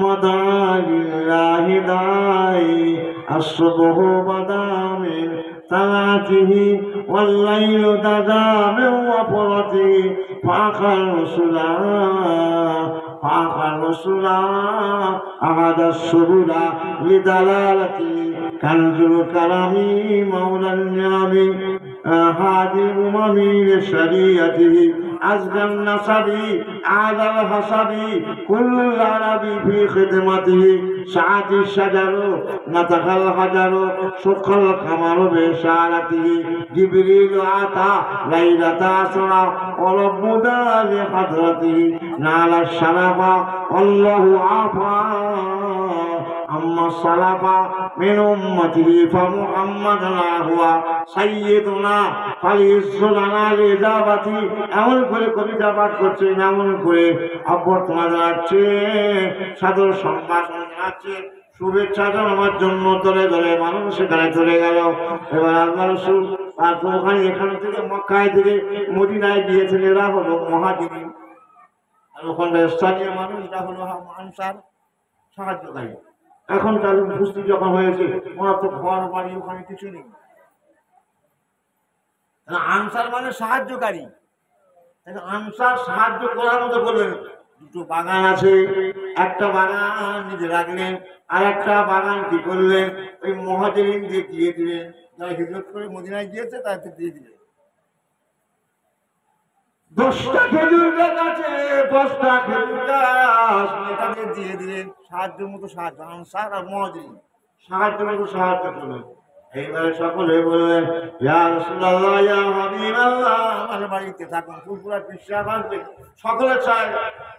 মাদালিল্লাহি দাই আসবহু বাদামিন তালাতিহি ওয়াল্লাইলু দাদামে ওয়াফরাতি ফাখার রসুলা আহাদা সুবুলা লিদালালাতি কানজুল কালামি মাওলান নিয়ামি হাদি উমামির শরিয়াতিহি আজগান নাসাবি আদাল হাসাবি কুল্লু আরাবি ফি খিদমাতিহি সাআতি শাজারু নাতাকাল হাজারু সুখাল কামারু বিশারাতিহি জিবরিল আতা লাইলাতা আসরা ওয়ালাবুদা লিহাদরাতিহি নালা শারাফা আল্লাহু আফা আম্মা সালাফা মিন উম্মতিহি ফামুহাম্মাদুন হুয়া সাইয়্যিদুনা ফালিসুলানা লিজাবাতি। এমন করে কবিতা পাঠ করছে, এমন করে অভ্যর্থনা জানাচ্ছে, সাদর সম্ভাষণ জানাচ্ছে, শুভেচ্ছা জানানোর জন্য দলে দলে মানুষ সেখানে চলে গেল। এবার আল্লাহ রাসূল ওখানে এখান থেকে মক্কায় থেকে মদিনায় গিয়েছেন, এরা হলো মুহাজিরিন, আর ওখানে স্থানীয় মানুষরা হলো আনসার, সাহায্যকারী। এখন তার বুঝতে যখন হয়েছে, ওনার তো ঘর বাড়ি ওখানে কিছু নেই, আনসার মানে সাহায্যকারী। আনসার সাহায্য করার মতো করলেন। দুটো বাগান আছে, একটা বাগান নিজে রাখলেন, আর একটা বাগান কি করলেন, ওই মুহাজিরিনদের দিয়ে দিলেন, যারা হিজরত করে মদিনায় গিয়েছে তাদের দিয়ে দিলেন। 10টা খেজুর গাছ আছে, 10টা খেজুর গাছ তাদের দিয়ে দিলেন, সাহায্যের মতো সাহায্য। আনসার আর মুহাজিরিন সাহায্যের মতো সাহায্য করলেন। এইবারে সকলে বললেন, ইয়া রাসূলুল্লাহ, ইয়া হাবিবাল্লাহ, আমার বাড়িতে থাকুন। ফুরফুরা বিশ্বাস আসবে, সকলে চায়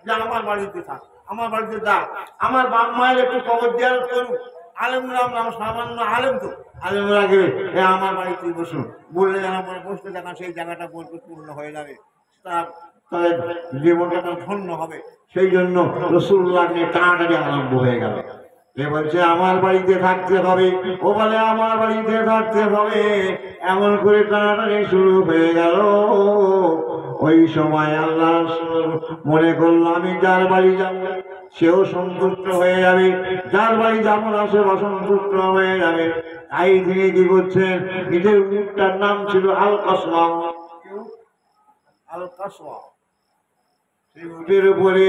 যে আমার বাড়িতে থাক, আমার বাড়িতে যা, আমার বাপ মায়ের একটু কবর জিয়ারত করুন। আলেমরা নাম সামান্য আলেম, তো আলেমরা গেলে আমার বাড়িতে বসুন বললে যেন বসতে থাকা সেই জায়গাটা পূর্ণ হয়ে যাবে, তার জীবনটা ধন্য হবে। সেই জন্য রাসূলুল্লাহ নিয়ে টানাটানি আরম্ভ হয়ে গেল। এ বলছে আমার বাড়িতে থাকতে হবে, ও বলে আমার বাড়িতে থাকতে হবে, এমন করে টানাটানি শুরু হয়ে গেল। ওই সময় আল্লাহ রাসূল মনে করলো, আমি যার বাড়ি যাব সেও সন্তুষ্ট হয়ে যাবে, যার বাড়ি যাবো না সে অসন্তুষ্ট হয়ে যাবে। তাই তিনি কি করছেন, নিজের উটটার নাম ছিল আল কাসওয়া, সেই উটের উপরে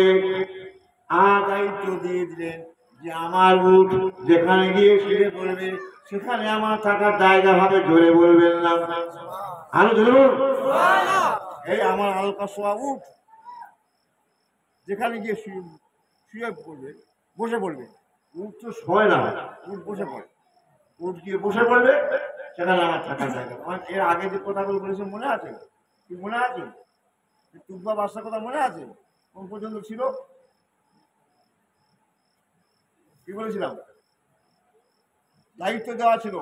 দায়িত্ব দিয়ে দিলেন যে আমার উট যেখানে গিয়ে শুয়ে পড়বে সেখানে আমার থাকার জায়গা হবে। জোরে বলবেন না, আরো জোরে। এই আমার আল কাসওয়া উট যেখানে গিয়ে শুয়ে পড়বে, বসে পড়বে। উট তো শোয় না, উট বসে পড়ে, উট গিয়ে বসে পড়বে, সেখানে আমার থাকার জায়গা। এর আগে যে কথাগুলো বলেছে মনে আছে কি? মনে আছে? তুব্বা বাদশার কথা মনে আছে? কোন পর্যন্ত ছিল কি বলেছিলাম? দায়িত্ব দেওয়া ছিল,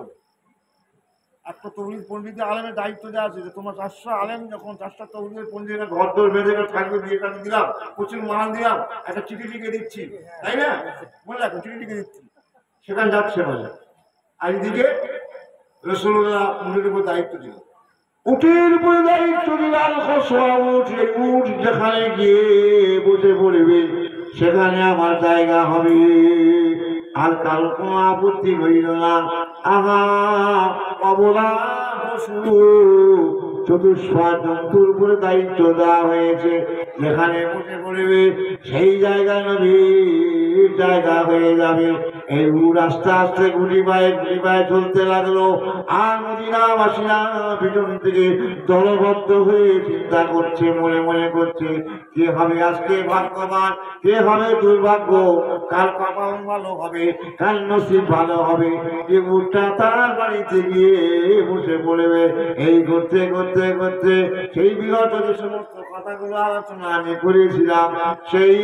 একটা তৌহিদ পণ্ডিত আলেমের দায়িত্ব দেওয়া আছে যে তোমার 400 আলেম যখন 4টা তৌহিদের পণ্ডিতের ঘর দৌড় বেঁধে থাকবে, বিয়ে কাটি দিলাম, প্রচুর মাল দিলাম, একটা চিঠি লিখে দিচ্ছি, তাই না? বলে রাখো চিঠি লিখে দিচ্ছি, সেখানে যাচ্ছে বাজার। আর এদিকে রাসূলুল্লাহ উটের উপর দায়িত্ব দিল, উটের উপরে দায়িত্ব দিলাম। উঠ যেখানে গিয়ে বসে পড়বে সেখানে আমার জায়গা হবে, আর কারো কোনো আপত্তি হইল না। আহা অবলা পশু চতুষ্পাদ জন্তুর উপরে দায়িত্ব দেওয়া হয়েছে, যেখানে বসে পড়বে সেই জায়গা নবীর জায়গা হয়ে যাবে। এই উট আস্তে আস্তে গুটি পায়ে চলতে লাগলো, আর মদিনাবাসীরা পিছন থেকে দলবদ্ধ হয়ে চিন্তা করছে, মনে মনে করছে কে হবে আজকে ভাগ্যবান, কে হবে দুর্ভাগ্য, কার কপাল ভালো হবে, কার নসিব ভালো হবে, যে উটটা তার বাড়িতে গিয়ে বসে পড়বে। এই করতে করতে করতে সেই বিগত যে সমস্ত কথাগুলো আলোচনা আমি করেছিলাম, সেই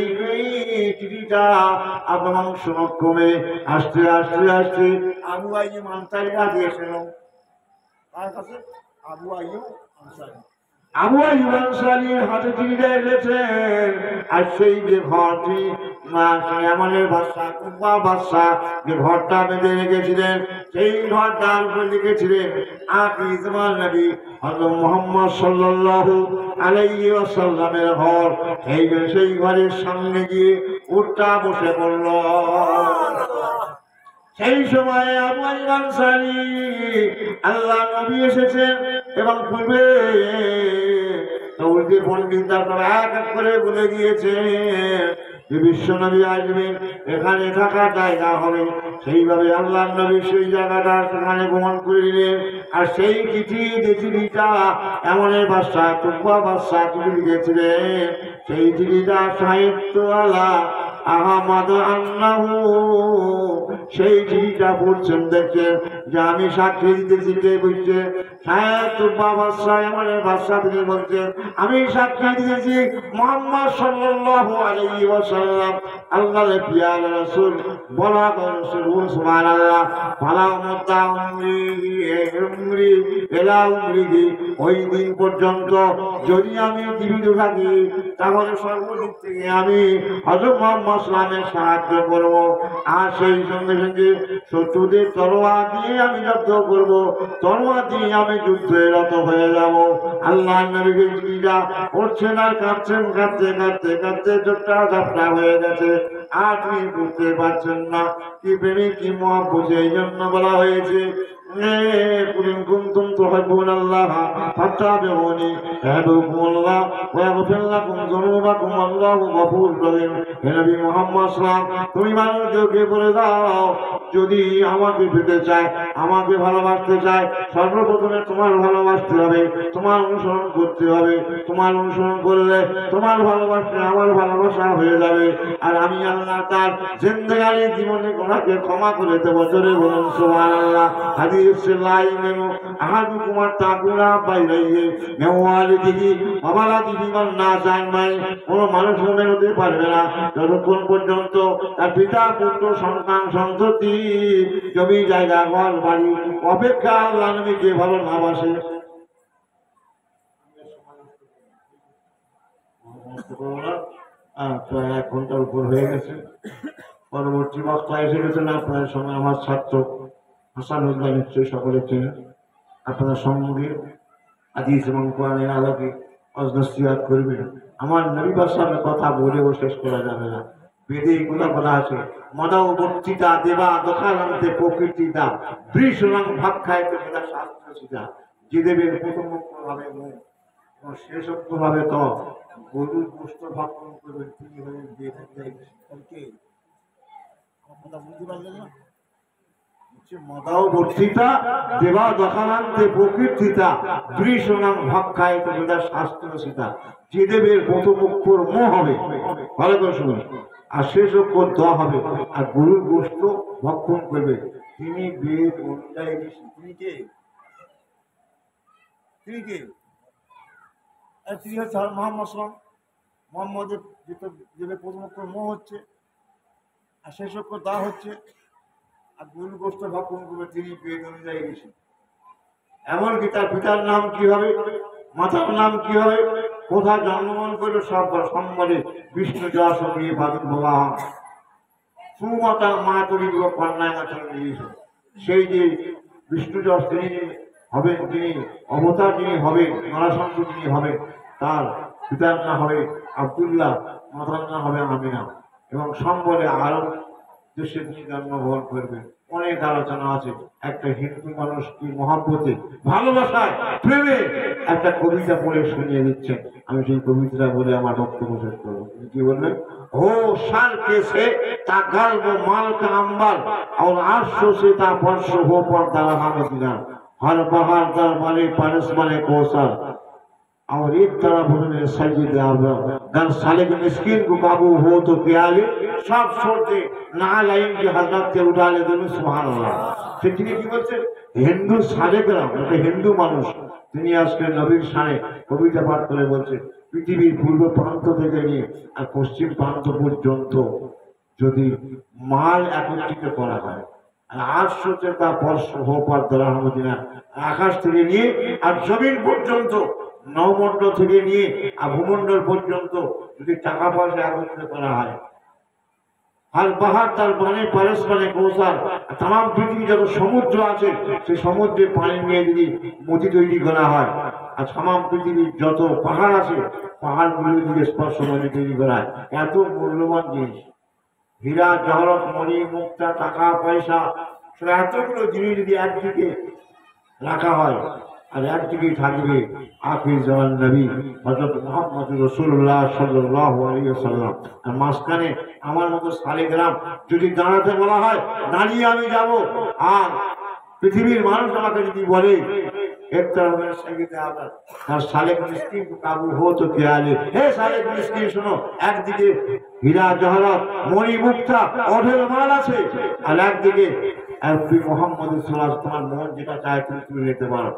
চিঠিটা আপনার সমক্ষমে আস্তে আস্তে আস্তে আবু আইয়ুব আনসারীর কাছে এসেছিল। কার কাছে? আবু আইয়ুব আনসারী। আবু আইয়ুব আনসারীর হাতে চিঠিটা এসেছেন। আর সেই যে ঘরটি আমাদের বাদশা কুবা বাদশা যে ঘরটা বেঁধে রেখেছিলেন, সেই ঘরটার উপরে লিখেছিলেন আখির জামান নবী হযরত মুহাম্মদ সাল্লাল্লাহু আলাইহি ওয়াসাল্লামের ঘর। সেই ঘরের সামনে গিয়ে উটটা বসে পড়ল। সেই সময় আবু আইয়ুব আনসারী আল্লাহ নবী এসেছেন এবং পূর্বে তৌহিদের পণ্ডিতরা এক এক করে বলে গিয়েছে যে বিশ্ব নবী আসবেন, এখানে থাকার জায়গা হবে। সেইভাবে আল্লাহ নবী সেই জায়গাটা সেখানে ভ্রমণ করে দিলেন। আর সেই চিঠিটা এমন বাদশা কুবা বাদশা চিঠি লিখেছিলেন, সেই চিঠিটা সাহিত্য আলা আহমদ আন্নাহু, সেই চিঠিটা পড়ছেন দেখছেন যে আমি সাক্ষী দিতেছি। কে বুঝছে? তিনি বলছেন আমি সাক্ষী দিতেছি মুহাম্মদ সাল্লাল্লাহু আলাইহি ওয়াসাল্লাম আল্লাহর প্রিয় রাসূল, বলা রাসূল সুবহানাল্লাহ। ফালাউ মুদ্দা উমরি ইলা উমরিহি, ওই দিন পর্যন্ত যদি আমি জীবিত থাকি তাহলে সর্বদিক থেকে আমি হযরত মুহাম্মদ সাল্লামের সাহায্য করব। আর সেই সঙ্গে সঙ্গে শত্রুদের তরোয়ার দিয়ে আমি যুদ্ধ করব, তরোয়ার দিয়ে আমি যুদ্ধে রত হয়ে যাব। আল্লাহ নবীকে চিঠিটা পড়ছেন আর কাঁদছেন, কাঁদতে কাঁদতে কাঁদতে চোখটা ঝাপটা হয়ে গেছে। আর তিনি বুঝতে পারছেন না কি প্রেমিক কি মহব্বত। এই জন্য বলা হয়েছে কুনতুম তুহিব্বুনাল্লাহ ফাত্তাবিউনি ইউহিব্বুকুমুল্লাহ ওয়া ইয়াগফির লাকুম যুনুবাকুম আল্লাহু গফুরুর রহিম। হে নবী মুহাম্মদ সাল্লাল্লাহু আলাইহি ওয়াসাল্লাম, তুমি মানুষকে বলে দাও যদি আমাকে পেতে চায়, আমাকে ভালোবাসতে চায়, সর্বপ্রথমে তোমার ভালোবাসতে হবে, তোমার অনুসরণ করতে হবে। তোমার অনুসরণ করলে তোমার ভালোবাসতে আমার ভালোবাসা হয়ে যাবে। আর আমি আল্লাহ তার জিন্দেগানি জীবনে গুনাহকে ক্ষমা করে দেব। জোরে বলুন সুবহানাল্লাহ। হাদিসে লাইমেনু আহাদুকুম তাকুনা বাইরাইয়ে মেওয়ালিদিহি ওয়ালাদিহি ওয়ান নাসান মাই, কোনো মানুষ মুমিন হতে পারবে না যতক্ষণ পর্যন্ত তার পিতা পুত্র সন্তান সন্ততি জমি জায়গা ঘর বাড়ি অপেক্ষা আল্লাহ নবীকে ভালো না বাসে। প্রায় 1 ঘন্টার উপর হয়ে গেছে। পরবর্তী বক্তা এসে গেছেন আপনার সঙ্গে আমার ছাত্র হাসানুল্লাহ, নিশ্চয়ই সকলে চেনেন। আপনার সম্মুখে হাদিস এবং কোরআনের আলোকে নসিহত করবেন। আমার নবী সামনে কথা বলেও শেষ করা যাবে না। বেদে এগুলো বলা আছে মদাও বর্তিতা দেবা দোকানান্তে প্রকৃতিতা বৃষরং ভাব খাইতে বেদা শাস্ত্র সিধা। যে দেবের প্রথম ভাবে মুখ শেষোক্ত ভাবে তো গরুর গোষ্ঠ ভক্ষণ করবেন, তিনি হলেন বুঝতে পারলেন না? মদাও বর্তিতা দেবা দোকানান্তে প্রকৃতিতা বৃষরং ভাব খাইতে বেদা শাস্ত্র সিধা। যে দেবের প্রথম অক্ষর ম হবে, ভালো করে শুনুন, আর শেষ অক্ষর দ হবে, আর গরুর গোষ্ঠ ভক্ষণ করবে, তিনি বেদ অনুযায়ী ঋষি। তিনি কে? তিনি কে? তিনি হচ্ছে মুহাম্মদ সাল্লাল্লাহু আলাইহি ওয়াসাল্লাম। মোহাম্মদের যেটা প্রথম অক্ষর ম হচ্ছে, আর শেষ অক্ষর দা হচ্ছে, আর গুরু গোষ্ঠ ভক্ষণ করে তিনি পেট অনুযায়ী গেছেন। এমনকি তার পিতার নাম কি হবে, মাতার নাম কি হবে, কোথায় জন্মগ্রহণ করলো সব সম্বলে বিষ্ণু যশ দিয়ে প্রাদুর্ভবা হন। সুমাতা মা তরি কন্যায় সেই যে বিষ্ণু যশ তিনি হবেন, তিনি অবতার যিনি হবেন, নরাশঙ্ক যিনি হবেন, তার পিতার নাম হবে আব্দুল্লাহ, মাতার নাম হবে আমিনা, এবং সম্বলে আরব দেশে তিনি জন্মগ্রহণ করবেন। অনেক আলোচনা আছে। একটা হিন্দু মানুষ কি মহাব্বতে, ভালোবাসায়, প্রেমে একটা কবিতা পড়ে শুনিয়ে দিচ্ছেন। আমি সেই কবিতাটা বলে আমার বক্তব্য শেষ করবো। কি বললেন? हो सर के से ता गर्भ माल का अंबर और आर्शो से ता वर्ष हो पर दरहा मदीना हर बहार दर वाले परस वाले कोसर और एक तरफ उन्होंने सजीद दर साले के मिस्किन को काबू हो तो प्याले सब छोड़ते ना लाइन के हजरत के उठा ले दोनों सुभान अल्लाह। তিনি কি বলছেন? হিন্দু সালেকরাম, একটা হিন্দু মানুষ, তিনি আজকে নবীর শানে কবিতা পাঠ করে বলছে পৃথিবীর পূর্ব প্রান্ত থেকে নিয়ে আর পশ্চিম প্রান্ত পর্যন্ত যদি মাল একত্রিত করা হয়, আর 800 টা বর্ষ হোপার দরাহমদিনা, আকাশ থেকে নিয়ে আর জমিন পর্যন্ত, নবমণ্ডল থেকে নিয়ে আর ভূমণ্ডল পর্যন্ত যদি টাকা পয়সা একত্রিত করা হয়, আর বাহার তার পানি পারস মানে কৌশল, তাম পৃথিবী যত সমুদ্র আছে সেই সমুদ্রের পানি নিয়ে যদি মতি তৈরি করা হয়, আর তাম পৃথিবীর যত পাহাড় আছে পাহাড়গুলো যদি স্পর্শ মতি তৈরি করা হয়, এত মূল্যবান জিনিস, হীরা জহরত মণি মুক্তা টাকা পয়সা, এতগুলো জিনিস যদি একদিকে রাখা হয় আর একদিকেই থাকবে আখির জামান নবী হযরত মুহাম্মদ রাসূলুল্লাহ সাল্লাল্লাহু আলাইহি ওয়াসাল্লাম, আর মাঝখানে আমার মতো সালেগ্রাম যদি দাঁড়াতে বলা হয়, দাঁড়িয়ে আমি যাব, আর পৃথিবীর মানুষ আমাকে যদি বলে एक तरफ में संगीत आता है साले को मिस्किन को काबू हो तो क्या ले, हे साले को मिस्किन सुनो, একদিকে হীরা জহরত মণি মুক্তা অঢেল মাল আছে, আর একদিকে আপনি মুহাম্মদ সাল্লাল্লাহু আলাইহি ওয়াসাল্লাম তোমার মন যেটা চায় তুমি তুলে নিতে পারো।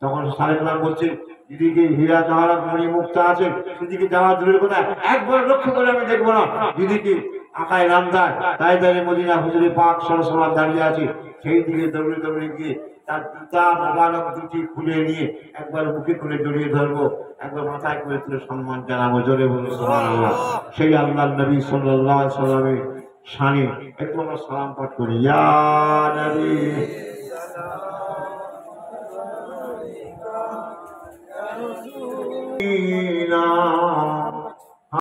তখন সালেকরাম বলছে যেদিকে হীরা জহরত মণি মুক্তা আছে সেদিকে যাওয়া দূরের কথা, একবার লক্ষ্য করে আমি দেখবো না, যেদিকে আকায় রামদার তাইদারে মদিনা হুজুরে পাক সাল্লাল্লাহু আলাইহি ওয়াসাল্লাম দাঁড়িয়ে আছে সেই দিকে দৌড়ে দৌড়ে গিয়ে তার জুতা মোবারক দুটি খুলে নিয়ে একবার মুখে করে জড়িয়ে ধরবো, একবার মাথায় করে তুলে সম্মান জানাবো, জোরে বলে সুবহানাল্লাহ। সেই আল্লাহর নবী সাল্লাল্লাহু আলাইহি ওয়াসাল্লামের শানে একটু আমরা সালাম পাঠ করি, ইয়া নবী সালাম